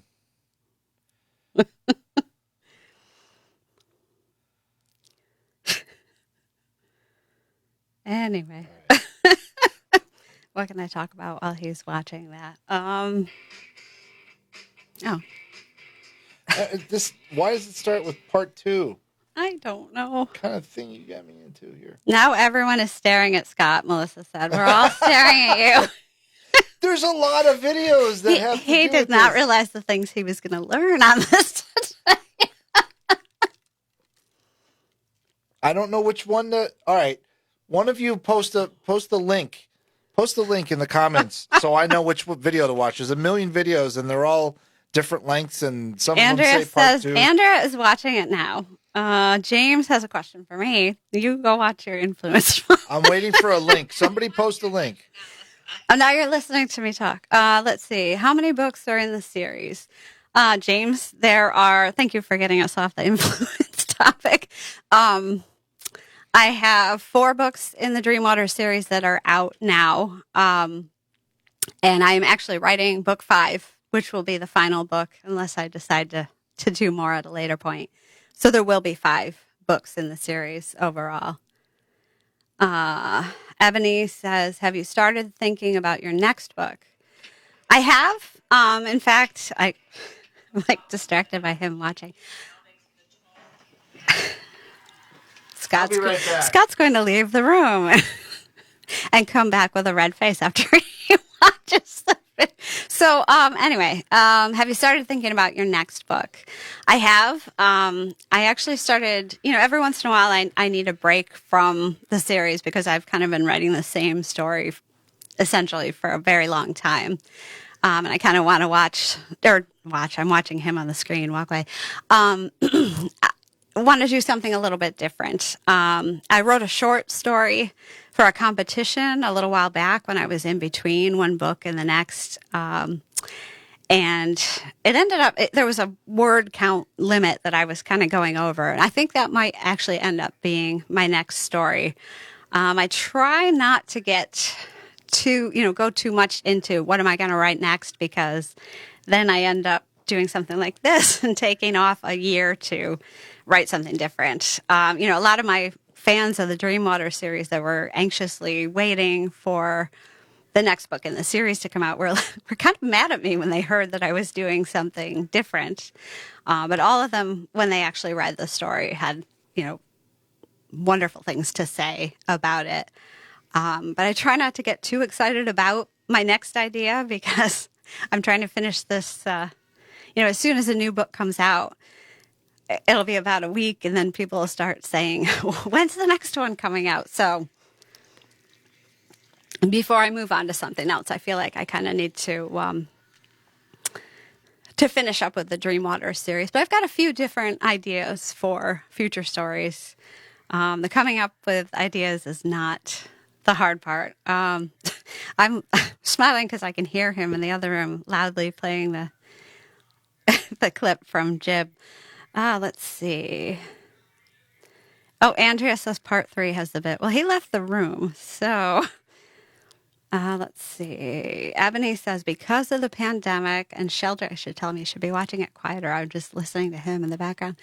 Anyway. What can I talk about while he's watching that? Oh. Why does it start with part 2? I don't know. What kind of thing you got me into here? Now everyone is staring at Scott, Melissa said. We're all staring at you. There's a lot of videos that have to do He did not realize the things he was going to learn on this today. I don't know which one to... All right. One of you post the link. Post the link in the comments so I know which video to watch. There's a million videos, and they're all different lengths, and some Andrea of them say part 2. Andrea is watching it now. James has a question for me. You go watch your influence. I'm waiting for a link. Somebody post a link. Oh, now you're listening to me talk. Let's see. How many books are in the series? James, there are... Thank you for getting us off the influence topic. I have 4 books in the Dreamwater series that are out now. And I am actually writing book 5, which will be the final book, unless I decide to do more at a later point. So there will be 5 books in the series overall. Ebony says, have you started thinking about your next book? I have. In fact, I'm like distracted by him watching. Scott's going to leave the room and come back with a red face after he watches the video. So anyway, have you started thinking about your next book? I have. I actually started, every once in a while I need a break from the series because I've kind of been writing the same story essentially for a very long time. And I kind of want to watch, I'm watching him on the screen, walk away. Want to do something a little bit different. I wrote a short story for a competition a little while back when I was in between one book and the next. And it ended up, there was a word count limit that I was kind of going over. And I think that might actually end up being my next story. I try not to get go too much into what am I going to write next, because then I end up doing something like this and taking off a year to write something different. A lot of my fans of the Dreamwater series that were anxiously waiting for the next book in the series to come out were kind of mad at me when they heard that I was doing something different. But all of them, when they actually read the story, had, wonderful things to say about it. But I try not to get too excited about my next idea because I'm trying to finish this, as soon as a new book comes out, it'll be about a week, and then people will start saying, when's the next one coming out? So before I move on to something else, I feel like I kind of need to finish up with the Dreamwater series. But I've got a few different ideas for future stories. The coming up with ideas is not the hard part. I'm smiling because I can hear him in the other room loudly playing the the clip from Jib. Let's see. Oh, Andrea says part 3 has the bit. Well, he left the room, so let's see. Ebony says, because of the pandemic and shelter, I should tell him he should be watching it quieter. I'm just listening to him in the background.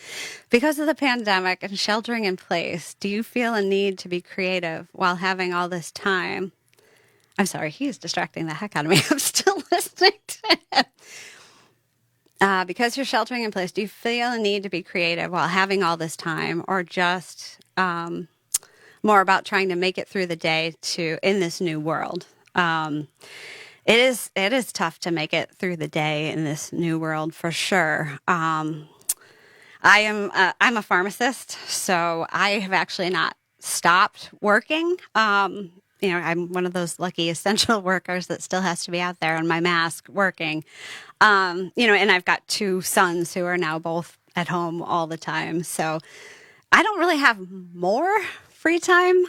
Because of the pandemic and sheltering in place, do you feel a need to be creative while having all this time? I'm sorry, he's distracting the heck out of me. I'm still listening to him. Because you're sheltering in place, do you feel a need to be creative while having all this time, or just more about trying to make it through the day in this new world? It is tough to make it through the day in this new world for sure. I'm a pharmacist, so I have actually not stopped working. I'm one of those lucky essential workers that still has to be out there on my mask working. And I've got 2 sons who are now both at home all the time. So I don't really have more free time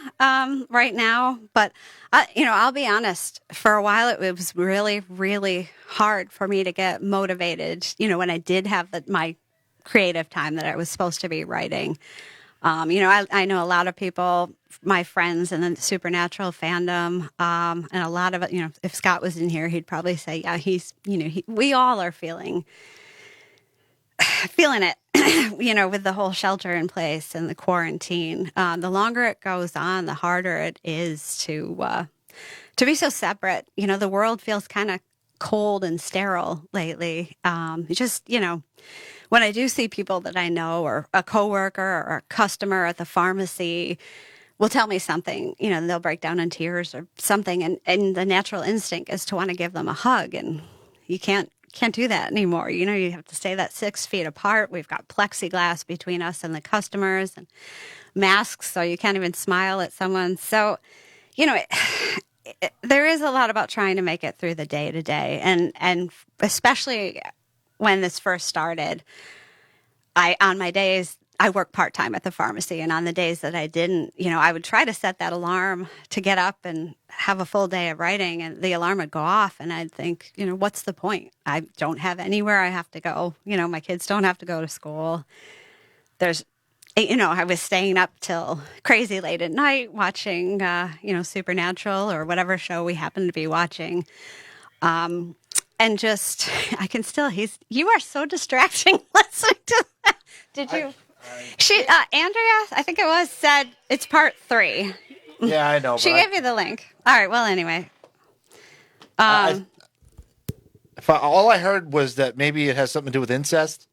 right now. But, I'll be honest, for a while it was really, really hard for me to get motivated, when I did have my creative time that I was supposed to be writing. I know a lot of people, my friends in the supernatural fandom, and a lot of it, if Scott was in here, he'd probably say, yeah, we all are feeling it, with the whole shelter in place and the quarantine. The longer it goes on, the harder it is to be so separate. The world feels kind of cold and sterile lately. When I do see people that I know, or a coworker or a customer at the pharmacy will tell me something, they'll break down in tears or something. And the natural instinct is to want to give them a hug. And you can't do that anymore. You have to stay that 6 feet apart. We've got plexiglass between us and the customers and masks, so you can't even smile at someone. So, there is a lot about trying to make it through the day to day. And especially when this first started, on my days, I work part-time at the pharmacy, and on the days that I didn't, I would try to set that alarm to get up and have a full day of writing, and the alarm would go off, and I'd think, what's the point? I don't have anywhere I have to go. My kids don't have to go to school. I was staying up till crazy late at night watching, Supernatural or whatever show we happened to be watching. And just, I can still, you are so distracting listening to that. Did you? Andrea, I think it was, said it's part 3. Yeah, I know. She gave you the link. All right. Well, anyway. All I heard was that maybe it has something to do with incest.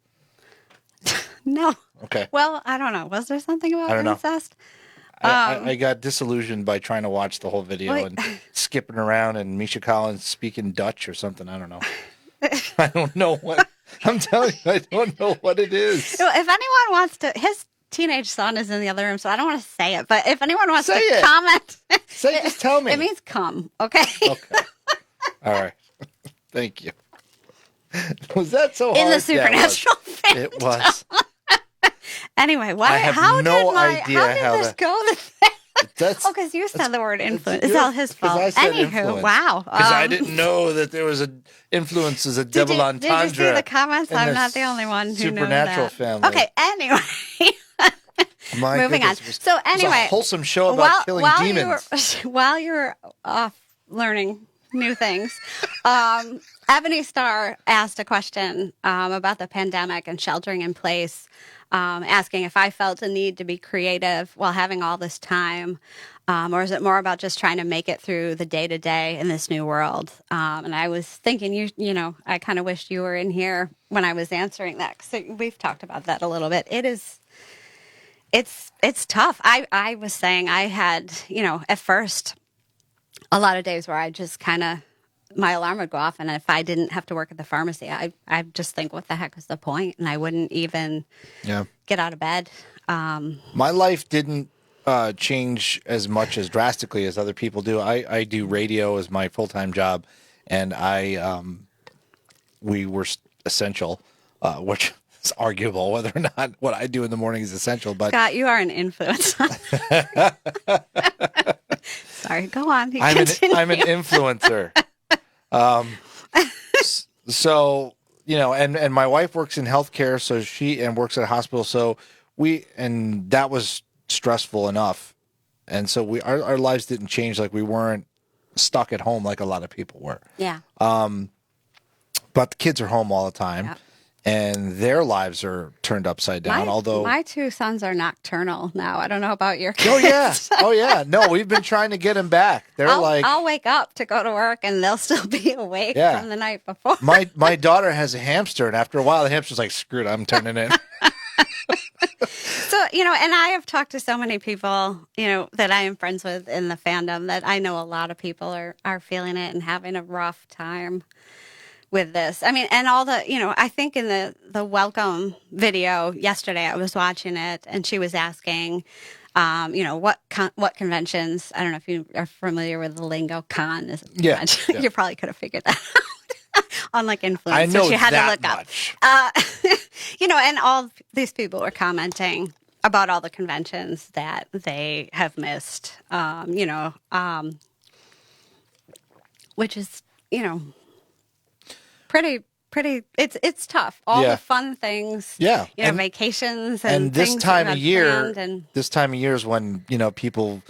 No. Okay. Well, I don't know. Was there something about incest? I got disillusioned by trying to watch the whole video and skipping around and Misha Collins speaking Dutch or something. I don't know. I don't know what. I'm telling you, I don't know what it is. If anyone wants to, his teenage son is in the other room, so I don't want to say it. But if anyone wants to comment, just tell me. It means come. Okay. Okay. All right. Thank you. Was that so hard? In the supernatural fandom? It was. Anyway, why? I have how no did idea how did this go? Because you said the word influence. It's all his fault. Anywho, wow. Because I didn't know that there was influence a double entendre. Did you see the comments? I'm not the only one who knows Supernatural that. family. Okay. Anyway. Moving on. So anyway, it was a wholesome show about killing demons. While you were off learning new things, Ebony Star asked a question about the pandemic and sheltering in place. Asking if I felt a need to be creative while having all this time, or is it more about just trying to make it through the day to day in this new world? And I was thinking, I kind of wished you were in here when I was answering that, because we've talked about that a little bit. It's tough. I was saying I had, at first, a lot of days where I just kind of, my alarm would go off, and if I didn't have to work at the pharmacy, I'd just think, what the heck is the point? And I wouldn't even get out of bed. My life didn't change as much as drastically as other people do. I do radio as my full-time job, and we were essential, which it's arguable whether or not what I do in the morning is essential. But Scott, you are an influence. Sorry, go on. I'm an influencer. So, and my wife works in healthcare, so she works at a hospital. So that was stressful enough. And so our lives didn't change. Like, we weren't stuck at home like a lot of people were. Yeah. But the kids are home all the time. Yeah. And their lives are turned upside down. Although my two sons are nocturnal now. I don't know about your kids. Oh yeah. Oh yeah. No, we've been trying to get them back. I'll wake up to go to work and they'll still be awake from the night before. My daughter has a hamster, and after a while the hamster's like, screw it, I'm turning in. So, and I have talked to so many people, that I am friends with in the fandom, that I know a lot of people are feeling it and having a rough time with this. I mean, and all the, I think in the welcome video yesterday, I was watching it and she was asking, what conventions, I don't know if you are familiar with the lingo, con is a convention. You probably could have figured that out. On like influence, I know which you had that to look much. up. And all these people were commenting about all the conventions that they have missed, which is, pretty, it's tough. All the fun things, vacations and this things time that of you year, had planned this time of year is when, people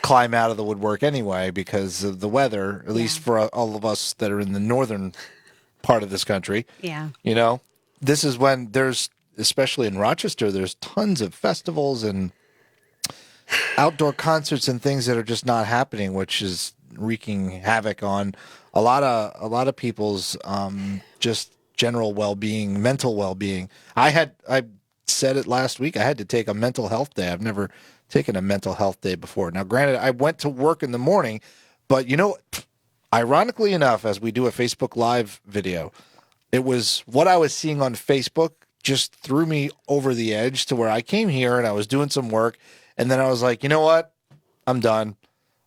climb out of the woodwork anyway because of the weather, at least for all of us that are in the northern part of this country. Yeah. This is when especially in Rochester, there's tons of festivals and outdoor concerts and things that are just not happening, which is wreaking havoc on a lot of people's just general well-being, mental well-being. I said it last week. I had to take a mental health day. I've never taken a mental health day before. Now, granted, I went to work in the morning, but ironically enough, as we do a Facebook Live video, it was what I was seeing on Facebook just threw me over the edge to where I came here and I was doing some work, and then I was like, you know what? I'm done.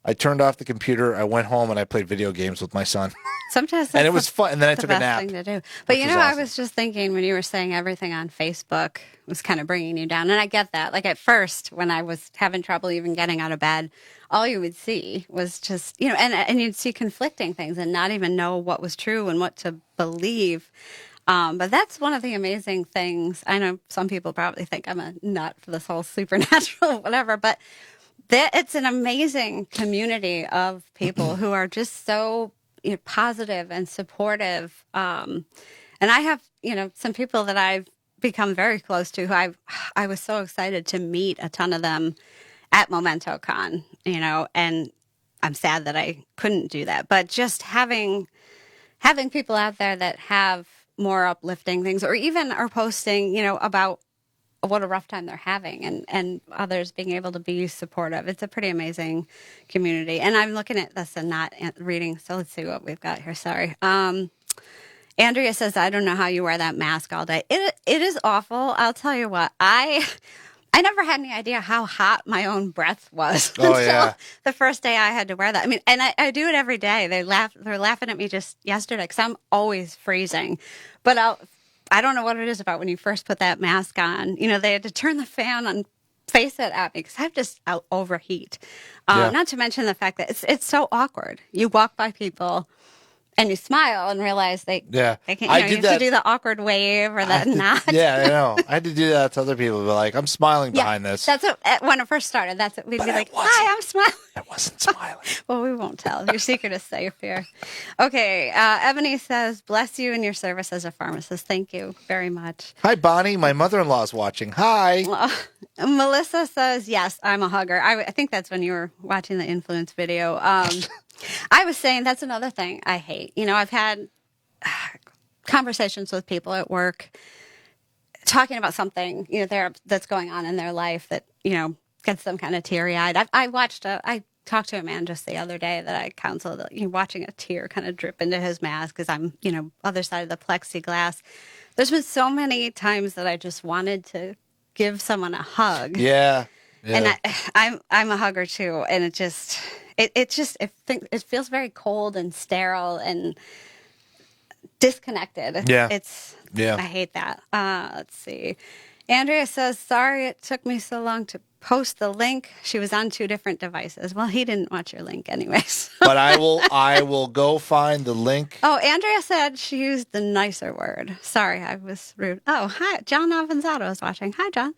I turned off the computer. I went home and I played video games with my son. Sometimes and it was fun. And then I took a nap. Thing to do. But awesome. I was just thinking when you were saying everything on Facebook was kind of bringing you down, and I get that. Like at first, when I was having trouble even getting out of bed, all you would see was just and you'd see conflicting things and not even know what was true and what to believe. But that's one of the amazing things. I know some people probably think I'm a nut for this whole supernatural whatever, but it's an amazing community of people who are just so positive and supportive. And I have, some people that I've become very close to who I was so excited to meet a ton of them at Memento Con, and I'm sad that I couldn't do that. But just having people out there that have more uplifting things or even are posting, about what a rough time they're having and others being able to be supportive. It's a pretty amazing community. And I'm looking at this and not reading. So let's see what we've got here. Sorry. Andrea says, I don't know how you wear that mask all day. It is awful. I'll tell you what, I never had any idea how hot my own breath was until the first day I had to wear that. I mean, and I do it every day. They're laughing at me just yesterday because I'm always freezing, but I don't know what it is about when you first put that mask on. They had to turn the fan on, face it at me because I just overheat. Not to mention the fact that it's so awkward. You walk by people and you smile and realize they can't. You have to do the awkward wave or the nod. Yeah, I know. I had to do that to other people. Be like, I'm smiling behind this. That's when it first started. That's what we'd be like. Hi, I'm smiling. I wasn't smiling. Well, we won't tell. Your secret is safe here. Okay. Ebony says, "Bless you in your service as a pharmacist." Thank you very much. Hi, Bonnie. My mother-in-law's watching. Hi. Melissa says, "Yes, I'm a hugger." I think that's when you were watching the influence video. I was saying that's another thing I hate. I've had conversations with people at work talking about something, that's going on in their life that, gets them kind of teary-eyed. I talked to a man just the other day that I counseled, watching a tear kind of drip into his mask because I'm, other side of the plexiglass. There's been so many times that I just wanted to give someone a hug. Yeah. And I'm a hugger too. And it feels very cold and sterile and disconnected. Yeah. I hate that. Let's see. Andrea says, sorry it took me so long to post the link. She was on 2 different devices. Well, he didn't watch your link anyways. But I will go find the link. Oh, Andrea said she used the nicer word. Sorry, I was rude. Oh, hi. John Avanzato is watching. Hi, John.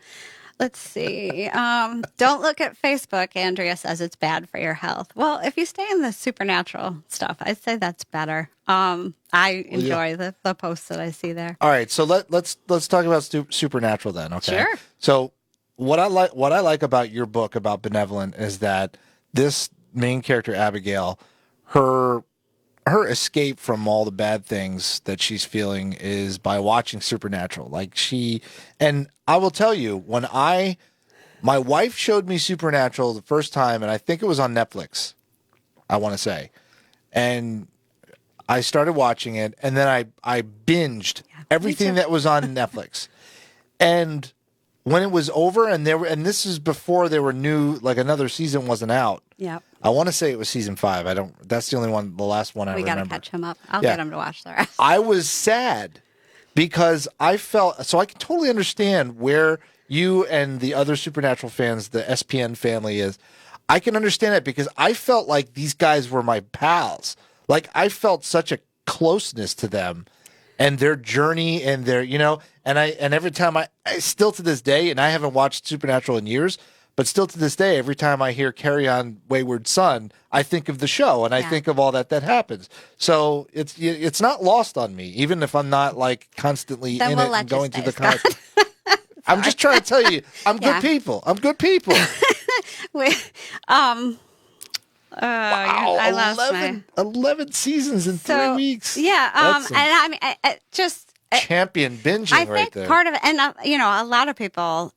Let's see. Don't look at Facebook. Andrea says it's bad for your health. Well, if you stay in the supernatural stuff, I'd say that's better. I enjoy the posts that I see there. All right, so let's talk about supernatural then. Okay. Sure. So what I like about your book about Benevolent is that this main character Abigail, her escape from all the bad things that she's feeling is by watching Supernatural. And I will tell you, when my wife showed me Supernatural the first time, and I think it was on Netflix, I want to say, and I started watching it, and then I binged everything that was on Netflix. And when it was over, and this is before there were new, like another season wasn't out. Yep. I want to say it was season 5. That's the only one, the last one I remember. We got to catch him up. I'll get him to watch the rest. I was sad because I felt, so I can totally understand where you and the other Supernatural fans, the SPN family is. I can understand it because I felt like these guys were my pals. Like I felt such a closeness to them and their journey and their, and every time I still to this day, and I haven't watched Supernatural in years, but still to this day, every time I hear Carry On Wayward Son, I think of the show and I think of all that happens. So it's not lost on me, even if I'm not like constantly in it and going through the content. I'm just trying to tell you, I'm good people. I'm good people. Wow, I lost 11 seasons in 3 weeks. Yeah, and I mean, I just champion binging right there. I think part of it, and a lot of people.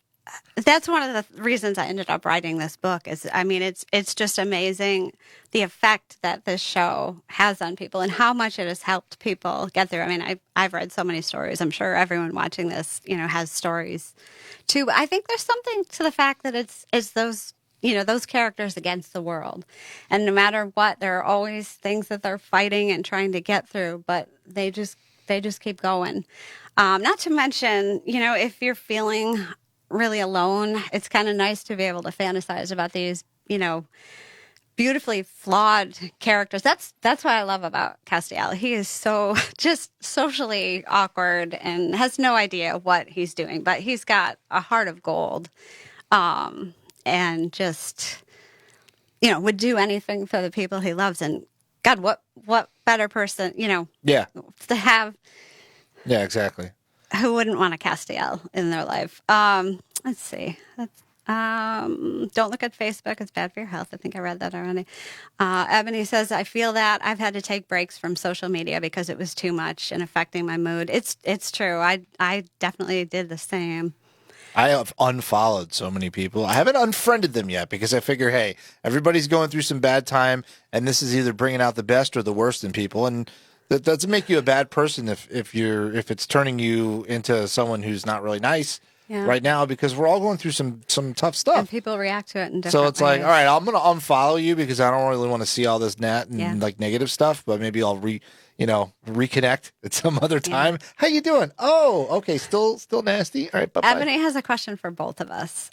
That's one of the reasons I ended up writing this book. It's just amazing the effect that this show has on people and how much it has helped people get through. I mean, I've read so many stories. I'm sure everyone watching this, has stories too. But I think there's something to the fact that it's those. Those characters against the world. And no matter what, there are always things that they're fighting and trying to get through, but they just keep going. Not to mention, if you're feeling really alone, it's kind of nice to be able to fantasize about these, beautifully flawed characters. That's what I love about Castiel. He is so just socially awkward and has no idea what he's doing, but he's got a heart of gold. And just, would do anything for the people he loves. And God, what better person, to have. Yeah, exactly. Who wouldn't want a Castiel in their life? Let's see. Don't look at Facebook. It's bad for your health. I think I read that already. Ebony says, I feel that I've had to take breaks from social media because it was too much and affecting my mood. It's true. I definitely did the same. I have unfollowed so many people. I haven't unfriended them yet because I figure, hey, everybody's going through some bad time, and this is either bringing out the best or the worst in people. And that doesn't make you a bad person if it's turning you into someone who's not really nice right now, because we're all going through some tough stuff. And people react to it in different So it's ways. like, all right, I'm going to unfollow you because I don't really want to see all this like negative stuff, but maybe I'll reconnect at some other time. Yeah. How you doing? Oh, okay. Still nasty. All right. Bye-bye. Ebony has a question for both of us.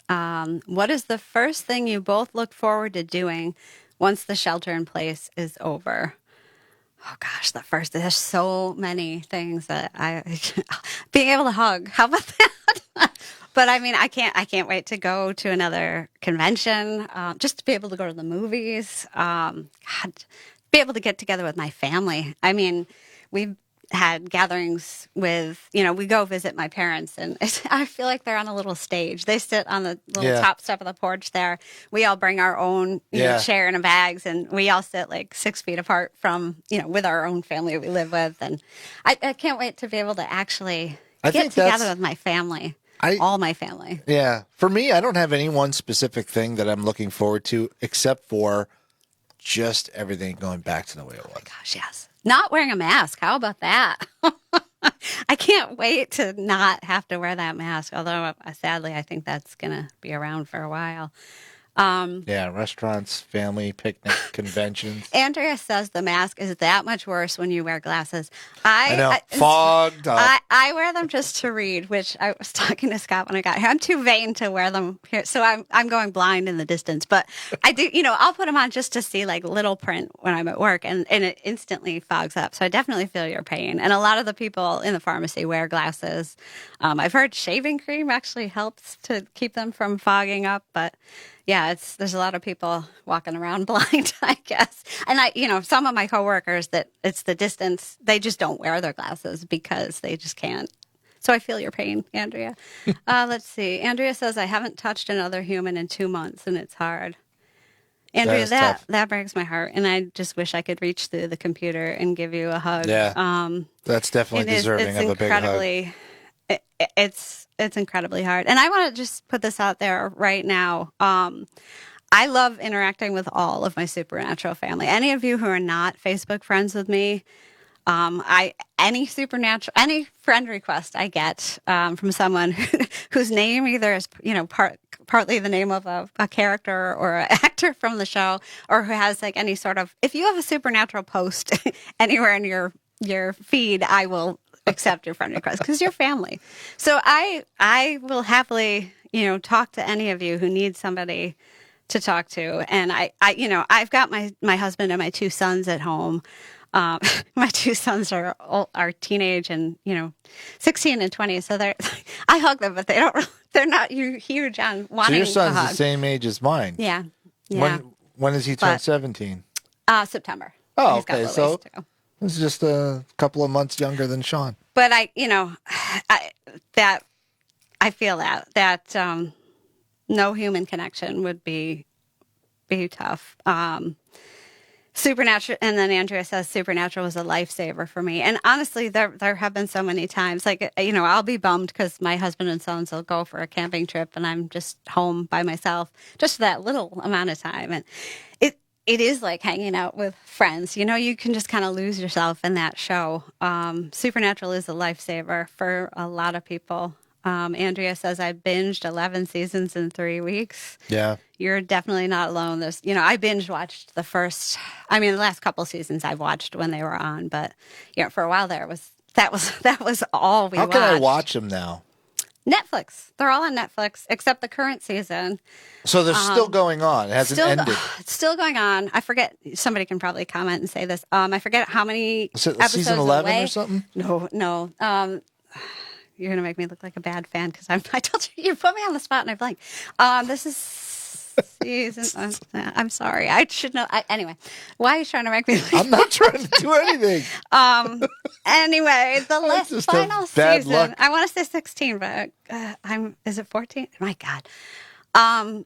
What is the first thing you both look forward to doing once the shelter in place is over? Oh gosh, there's so many things that being able to hug. How about that? But I mean, I can't wait to go to another convention, just to be able to go to the movies. Be able to get together with my family. I mean, we've had gatherings with, we go visit my parents, and I feel like they're on a little stage. They sit on the little top step of the porch there. We all bring our own chair and bags, and we all sit like 6 feet apart from, with our own family we live with. And I can't wait to be able to actually get together with my family. All my family. Yeah. For me, I don't have any one specific thing that I'm looking forward to except for just everything going back to the way it was. Oh my gosh, yes. Not wearing a mask. How about that? I can't wait to not have to wear that mask. Although, sadly, I think that's going to be around for a while. Yeah, restaurants, family, picnic, conventions. Andrea says the mask is that much worse when you wear glasses. I know. Fogged up. I wear them just to read, which I was talking to Scott when I got here. I'm too vain to wear them here, so I'm going blind in the distance. But I do, I'll put them on just to see like little print when I'm at work, and it instantly fogs up. So I definitely feel your pain. And a lot of the people in the pharmacy wear glasses. I've heard shaving cream actually helps to keep them from fogging up, but yeah, there's a lot of people walking around blind, I guess. And some of my coworkers that it's the distance, they just don't wear their glasses because they just can't. So I feel your pain, Andrea. Let's see. Andrea says, I haven't touched another human in 2 months and it's hard. Andrea, that breaks my heart. And I just wish I could reach through the computer and give you a hug. Yeah. That's definitely deserving of a big hug. It's incredibly hard. And I want to just put this out there right now. I love interacting with all of my Supernatural family. Any of you who are not Facebook friends with me, any friend request I get from someone whose name either is partly the name of a character or an actor from the show, or who has like any sort of, if you have a Supernatural post anywhere in your feed, I will accept your friend request because you're family. So I will happily, talk to any of you who need somebody to talk to. And I've got my husband and my 2 sons at home. My 2 sons are teenage and 16 and 20. So I hug them, but they're not huge on wanting. So your son's a hug. the same age as mine. Yeah. When does he turn 17? September. Oh, okay. So it's just a couple of months younger than Sean. But I feel that no human connection would be tough. Supernatural, and then Andrea says Supernatural was a lifesaver for me. And honestly, there have been so many times, like, I'll be bummed because my husband and sons will go for a camping trip and I'm just home by myself just for that little amount of time. And it is like hanging out with friends. You can just kind of lose yourself in that show. Supernatural is a lifesaver for a lot of people. Andrea says, I binged 11 seasons in 3 weeks. Yeah. You're definitely not alone. I binge watched the last couple seasons I've watched when they were on, but for a while that was all we watched. How can I watch them now? Netflix. They're all on Netflix, except the current season. So they're still going on. It hasn't ended. It's still going on. I forget. Somebody can probably comment and say this. I forget how many episodes season 11 away. Or something? No. You're going to make me look like a bad fan because I told you put me on the spot and I blanked. This is season. I'm sorry. I should know. Anyway, why are you trying to make me look? I'm not trying to do anything. Anyway, the final season. Luck. I want to say 16, but is it 14? My God.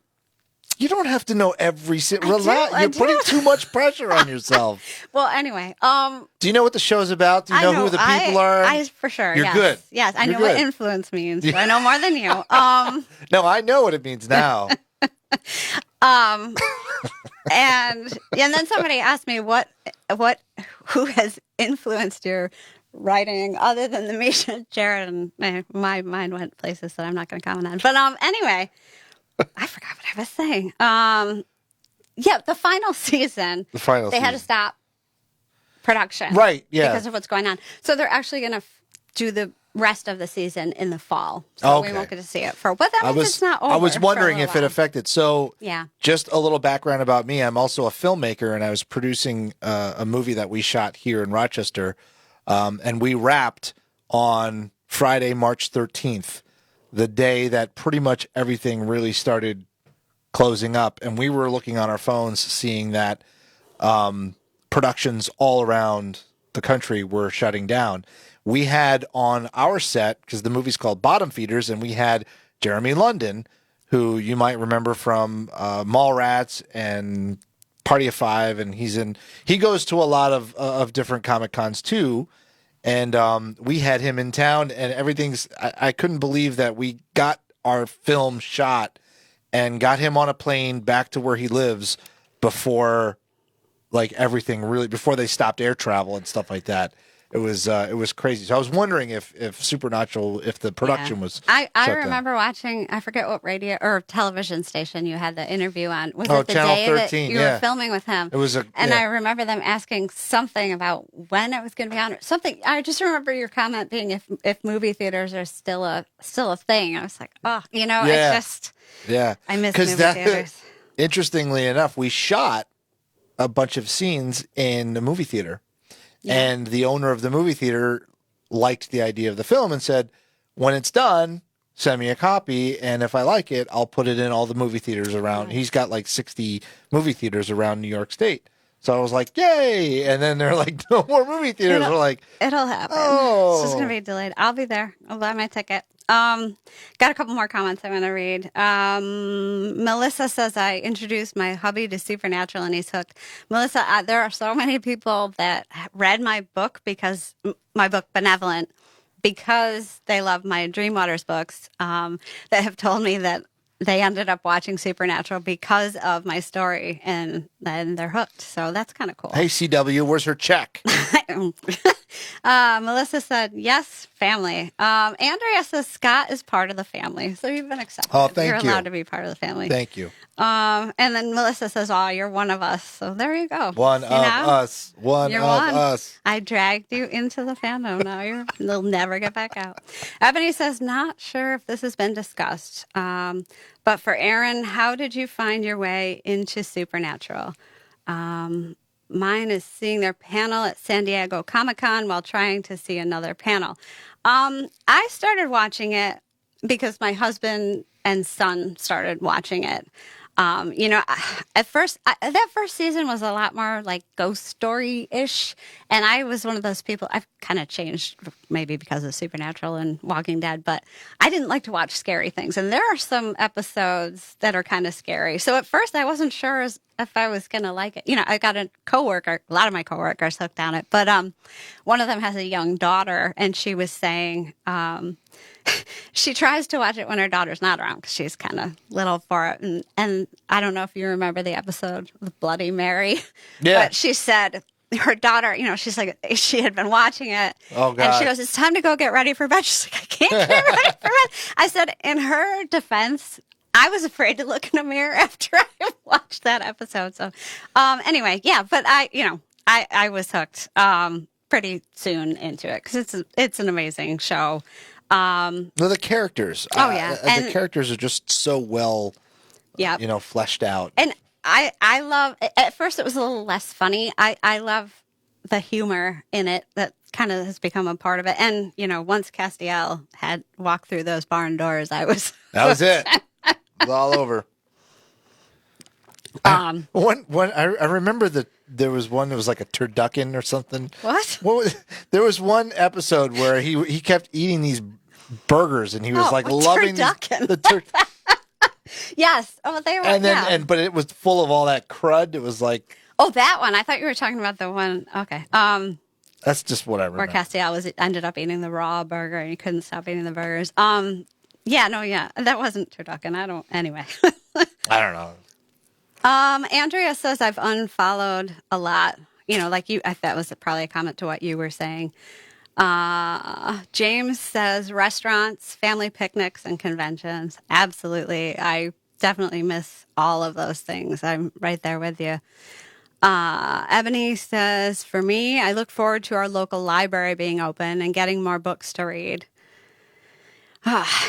You don't have to know every relax. You're putting too much pressure on yourself. Well, anyway. Do you know what the show's about? Do you know who the people are? I for sure. You're good. Yes, I know what influence means. But I know more than you. No, I know what it means now. And then somebody asked me who has influenced your writing other than the Misha, Jared, and my mind went places that I'm not going to comment on. But anyway. I forgot what I was saying. The final season. They had to stop production. Right, yeah. Because of what's going on. So they're actually going to do the rest of the season in the fall. So we won't get to see it but that means it's not over. I was wondering if it affected. So yeah. Just a little background about me. I'm also a filmmaker and I was producing a movie that we shot here in Rochester. And we wrapped on Friday, March 13th. The day that pretty much everything really started closing up. And we were looking on our phones, seeing that productions all around the country were shutting down. We had on our set, because the movie's called Bottom Feeders, and we had Jeremy London, who you might remember from Mallrats and Party of Five. And he goes to a lot of different Comic Cons too. And we had him in town, and I couldn't believe that we got our film shot and got him on a plane back to where he lives before, before they stopped air travel and stuff like that. it was crazy. So I was wondering if Supernatural, if the production was. I shut down. remember watching, I forget what radio or television station you had the interview on. Was Oh, it the Channel day 13, that you were filming with him? It was and I remember them asking something about when it was going to be on. Or something. I just remember your comment being if movie theaters are still a thing. I was like, oh, it's just I miss movie theaters. Interestingly enough, we shot a bunch of scenes in the movie theater. And the owner of the movie theater liked the idea of the film and said, when it's done, send me a copy. And if I like it, I'll put it in all the movie theaters around. He's got like 60 movie theaters around New York State. So I was like, yay. And then they're like, no more movie theaters. We're like, it'll happen. Oh. It's just going to be delayed. I'll be there. I'll buy my ticket. Got a couple more comments I want to read. Melissa says, I introduced my hubby to Supernatural and he's hooked. Melissa, there are so many people that read my book Benevolent, because they love my Dream Waters books, that have told me that they ended up watching Supernatural because of my story, and then they're hooked. So that's kind of cool. Hey, CW, where's her check? Melissa said, yes, family. Andrea says, Scott is part of the family. So you've been accepted. Oh, thank you. You're allowed to be part of the family. Thank you. And then Melissa says, oh, you're one of us. So there you go. One of us. One of us. I dragged you into the fandom. Now you'll never get back out. Ebony says, not sure if this has been discussed. But for Erin, how did you find your way into Supernatural? Mine is seeing their panel at San Diego Comic-Con while trying to see another panel. I started watching it because my husband and son started watching it. At first, that first season was a lot more like ghost story-ish. And I was one of those people, I've kind of changed maybe because of Supernatural and Walking Dead, but I didn't like to watch scary things. And there are some episodes that are kind of scary. So at first I wasn't sure if I was going to like it. I got a lot of my coworkers hooked on it, but one of them has a young daughter, and she was saying, she tries to watch it when her daughter's not around because she's kind of little for it. And I don't know if you remember the episode with Bloody Mary. Yeah. But she said her daughter, she's like, she had been watching it. Oh, God. And she goes, it's time to go get ready for bed. She's like, I can't get ready for bed. I said, in her defense, I was afraid to look in a mirror after I watched that episode. So anyway, yeah, but I was hooked pretty and into it because it's an amazing show. The characters. Oh yeah, the characters are just so well, fleshed out. And I love. At first, it was a little less funny. I love the humor in it that kind of has become a part of it. And once Castiel had walked through those barn doors, that was it. It was all over. I remember that there was one that was like a turducken or something. What? There was one episode where he kept eating these burgers and he was loving the Yes. Oh, they were. And then but it was full of all that crud. It was like, oh, that one. I thought you were talking about the one. Okay. That's just what I remember. Where Castiel ended up eating the raw burger and he couldn't stop eating the burgers. That wasn't turducken. Anyway. I don't know. Andrea says I've unfollowed a lot. Like you, that was probably a comment to what you were saying. James says restaurants, family picnics, and conventions. Absolutely. I definitely miss all of those things. I'm right there with you. Ebony says, for me, I look forward to our local library being open and getting more books to read.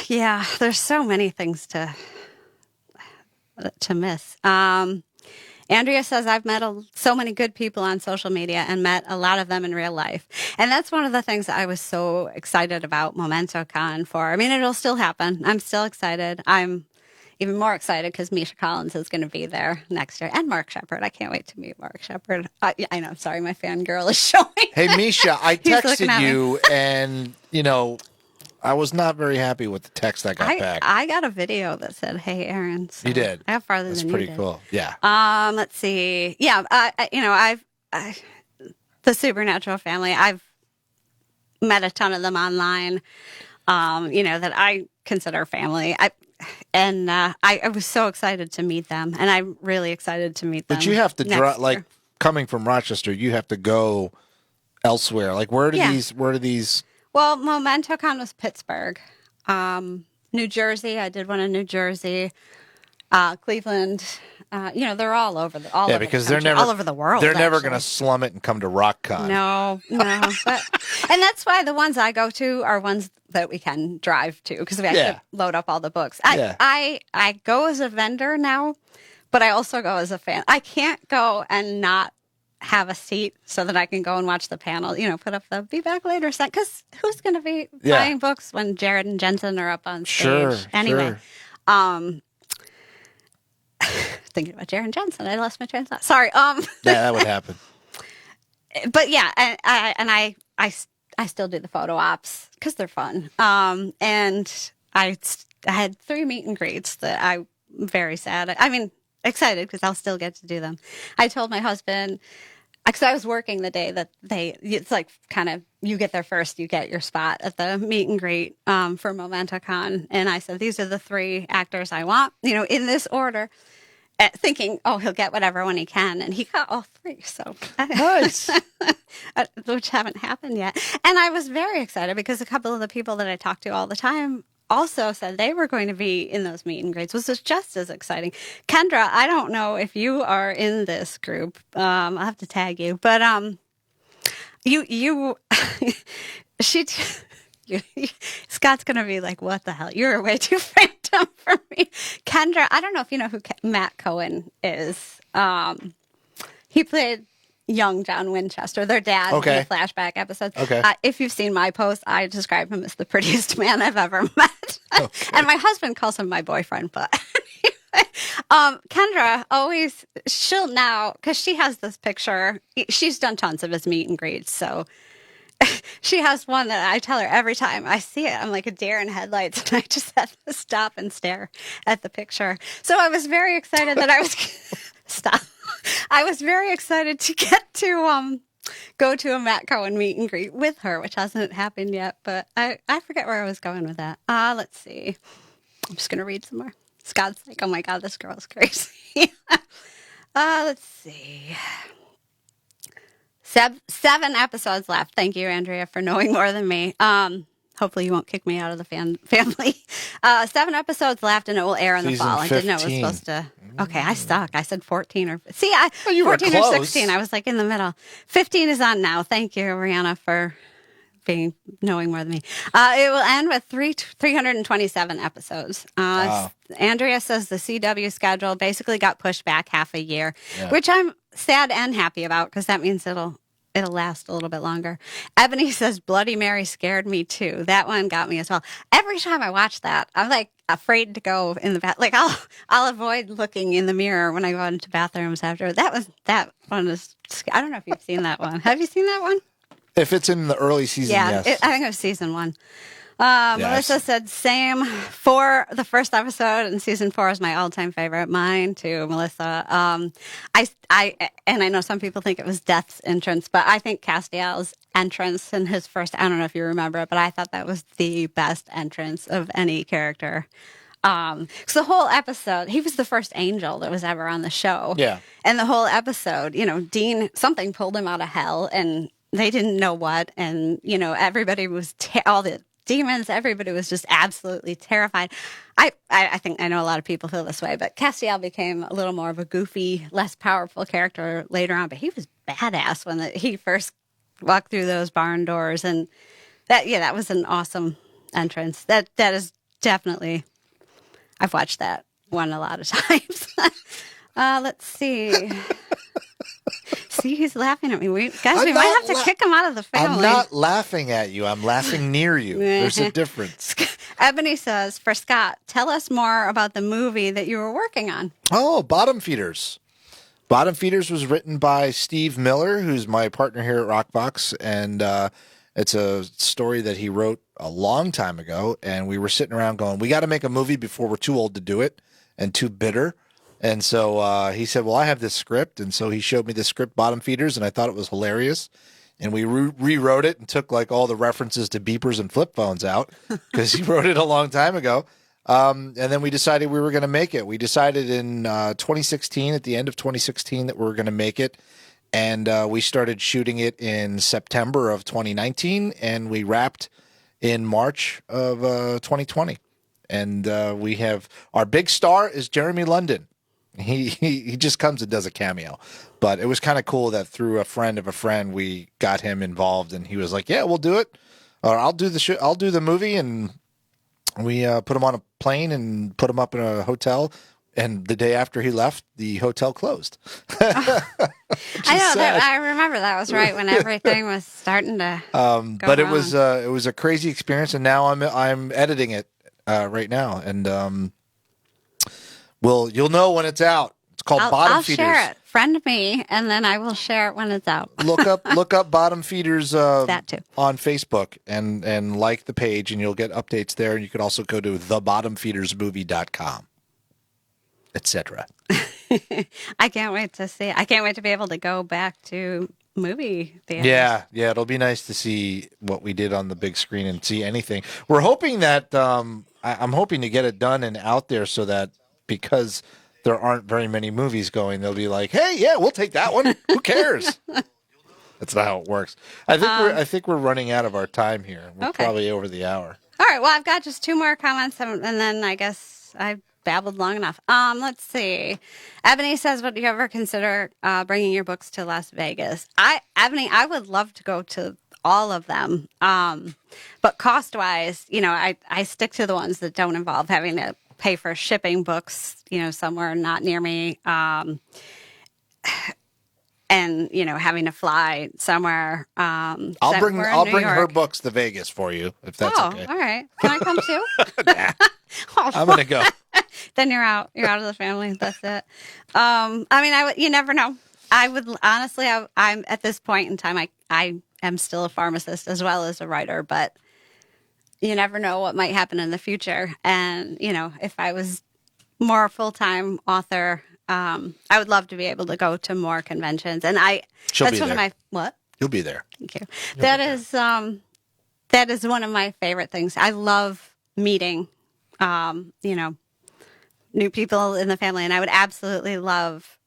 Yeah, there's so many things to miss. Andrea says, I've met so many good people on social media and met a lot of them in real life. And that's one of the things that I was so excited about MomentoCon for. I mean, it'll still happen. I'm still excited. I'm even more excited because Misha Collins is going to be there next year. And Mark Shepard. I can't wait to meet Mark Shepard. I know. Sorry, my fangirl is showing. Hey, Misha, I texted you and, I was not very happy with the text I got back. I got a video that said, "Hey, Erin." So you did. I got farther That's than you did. That's pretty cool. Yeah. Let's see. Yeah. I've the Supernatural family. I've met a ton of them online. That I consider family. I was so excited to meet them, and I'm really excited to meet them. But you have to coming from Rochester, you have to go elsewhere? Like where do these? Well, MomentoCon was Pittsburgh. New Jersey, I did one in New Jersey. Cleveland, they're all over Because the country, all over the world. They're never going to slum it and come to RockCon. No. And that's why the ones I go to are ones that we can drive to because we have to load up all the books. I go as a vendor now, but I also go as a fan. I can't go and not have a seat so that I can go and watch the panel, put up the be back later set. Because who's going to be buying books when Jared and Jensen are up on stage? Anyway. Thinking about Jared and Jensen, I lost my train of thought. Sorry. Yeah, that would happen. But yeah, I still do the photo ops because they're fun. And I had 3 meet and greets that I'm very sad. I mean, excited because I'll still get to do them. I told my husband, because I was working the day that it's like kind of, you get there first, you get your spot at the meet and greet for MomentoCon. And I said, these are the 3 actors I want, in this order. Thinking, he'll get whatever when he can. And he got all 3. So nice. Which haven't happened yet. And I was very excited because a couple of the people that I talk to all the time also said they were going to be in those meet and greets, which was just as exciting. Kendra, I don't know if you are in this group. I'll have to tag you. But Scott's going to be like, what the hell? You're way too phantom for me. Kendra, I don't know if you know who Matt Cohen is. He played young John Winchester, their dad in the flashback episodes. Okay. If you've seen my post, I describe him as the prettiest man I've ever met. And my husband calls him my boyfriend, but Kendra she'll now, because she has this picture, she's done tons of his meet and greets, so she has one that I tell her every time I see it, I'm like a deer in headlights, and I just have to stop and stare at the picture. So I was very excited that I was stop. I was very excited to get to go to a Matt Cohen meet and greet with her, which hasn't happened yet. But I forget where I was going with that. Let's see. I'm just gonna read some more. Scott's like, oh my God, this girl's crazy. Let's see. 7 episodes left. Thank you, Andrea, for knowing more than me. Hopefully you won't kick me out of the family. 7 episodes left, and it will air in the fall. 15. I didn't know it was supposed to. Okay, I suck. I said 14 or... See, you 14 were or close. 16. I was like in the middle. 15 is on now. Thank you, Rihanna, for knowing more than me. It will end with 327 episodes. Wow. Andrea says the CW schedule basically got pushed back half a year, Yeah. which I'm sad and happy about because that means it'll last a little bit longer. Ebony says Bloody Mary scared me too. That one got me as well. Every time I watch that, I'm like afraid to go in the bath. Like I'll avoid looking in the mirror when I go into bathrooms after. That one is. I don't know if you've seen that one. Have you seen that one? If it's in the early season, yes. I think it was season 1. Melissa said same for the first episode, and season 4 is my all-time favorite. Mine too, Melissa. I know some people think it was Death's entrance, but I think Castiel's entrance in his first. I don't know if you remember it, but I thought that was the best entrance of any character. So the whole episode, he was the first angel that was ever on the show. Yeah, and the whole episode, Dean, something pulled him out of hell, and they didn't know what, and everybody was all the demons, everybody was just absolutely terrified. I think I know a lot of people feel this way, but Castiel became a little more of a goofy, less powerful character later on, but he was badass when he first walked through those barn doors, and that was an awesome entrance. That is definitely, I've watched that one a lot of times. Let's see. See, he's laughing at me. We might have to kick him out of the family. I'm not laughing at you. I'm laughing near you. There's a difference. Ebony says, for Scott, tell us more about the movie that you were working on. Oh, Bottom Feeders. Bottom Feeders was written by Steve Miller, who's my partner here at Rockbox, and it's a story that he wrote a long time ago, and we were sitting around going, we got to make a movie before we're too old to do it and too bitter. And so he said, well, I have this script. And so he showed me the script, Bottom Feeders, and I thought it was hilarious. And we rewrote it and took like all the references to beepers and flip phones out because he wrote it a long time ago. And then we decided we were going to make it. We decided in 2016, at the end of 2016, that we were going to make it. and we started shooting it in September of 2019, and we wrapped in March of 2020. And we have our big star is Jeremy London. He just comes and does a cameo, but it was kind of cool that through a friend of a friend we got him involved, and he was like, "Yeah, we'll do it, or I'll do I'll do the movie." And we put him on a plane and put him up in a hotel. And the day after he left, the hotel closed. I know that. I remember that was right when everything was starting to. But wrong. It was a crazy experience, and now I'm editing it right now, and you'll know when it's out. It's called Bottom I'll Feeders. share it. Friend me, and then I will share it when it's out. look up Bottom Feeders That too. on Facebook and like the page, and you'll get updates there. And you could also go to thebottomfeedersmovie.com, etc. I can't wait to see. I can't wait to be able to go back to movie theaters. Yeah, it'll be nice to see what we did on the big screen and see anything. We're hoping that I'm hoping to get it done and out there so that because there aren't very many movies going, they'll be like, "Hey, yeah, we'll take that one. Who cares?" That's not how it works. I think we're running out of our time here. We're probably over the hour. All right. Well, I've got just 2 more comments, and then I guess I babbled long enough. Let's see. Ebony says, "Would you ever consider bringing your books to Las Vegas?" Ebony, I would love to go to all of them, but cost-wise, I stick to the ones that don't involve having to pay for shipping books, somewhere not near me, and having to fly somewhere. I'll bring her books to Vegas for you if that's okay. All right. Can I come too? Nah. I'm gonna go. Then you're out. You're out of the family. That's it. You never know. I would honestly. I'm at this point in time. I am still a pharmacist as well as a writer, but you never know what might happen in the future. And if I was more full-time author, I would love to be able to go to more conventions. And She'll that's be one there. of my what? You'll be there. Thank you. That is one of my favorite things. I love meeting, new people in the family, and I would absolutely love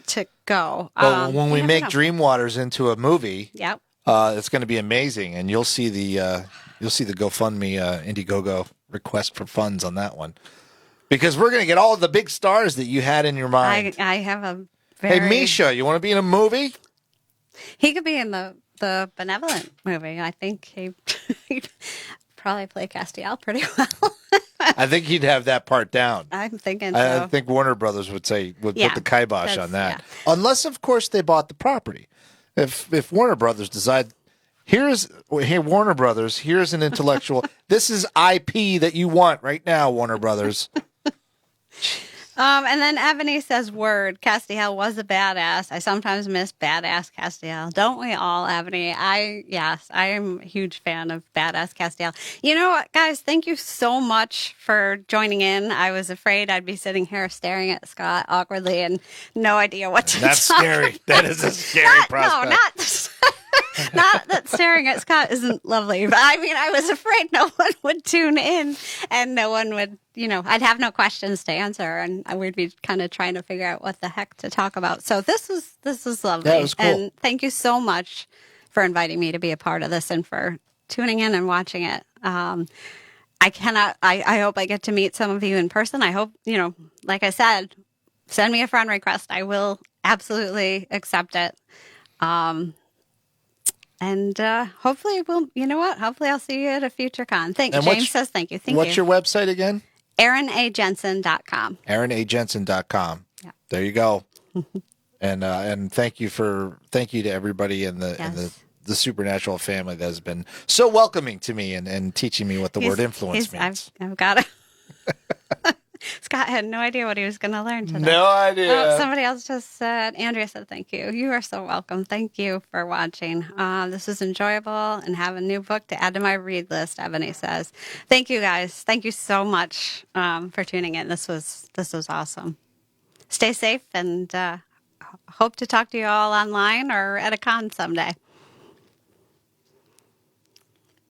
to go. Well, when we make Dream Waters into a movie, yep, it's going to be amazing, and you'll see the GoFundMe Indiegogo request for funds on that one, because we're going to get all of the big stars that you had in your mind. I have a Hey, Misha, you want to be in a movie? He could be in the Benevolent movie. I think he'd probably play Castiel pretty well. I think he'd have that part down. I'm thinking so. I think Warner Brothers would put the kibosh on that. Yeah. Unless, of course, they bought the property. If Warner Brothers decide, Warner Brothers, here's an intellectual, this is IP that you want right now, Warner Brothers. And then Ebony says, "Word, Castiel was a badass. I sometimes miss badass Castiel. Don't we all, Ebony?" I am a huge fan of badass Castiel. You know what, guys? Thank you so much for joining in. I was afraid I'd be sitting here staring at Scott awkwardly and no idea what to That's talk scary. about. That is a scary prospect. No, not that staring at Scott isn't lovely, but I was afraid no one would tune in and no one would, I'd have no questions to answer, and we'd be kind of trying to figure out what the heck to talk about. So this was lovely. Yeah, it was cool. And thank you so much for inviting me to be a part of this and for tuning in and watching it. I hope I get to meet some of you in person. I hope, like I said, send me a friend request. I will absolutely accept it. And hopefully hopefully I'll see you at a future con. James says thank you. What's your website again? ErinAJensen.com. ErinAJensen.com. Yeah. There you go. And thank you to everybody in the Supernatural family that has been so welcoming to me and teaching me what the word influence means. I've got it. Scott had no idea what he was going to learn today. No idea. Oh, somebody else just said, Andrea said, thank you. You are so welcome. Thank you for watching. This was enjoyable and have a new book to add to my read list, Ebony says. Thank you, guys. Thank you so much for tuning in. This was awesome. Stay safe and hope to talk to you all online or at a con someday.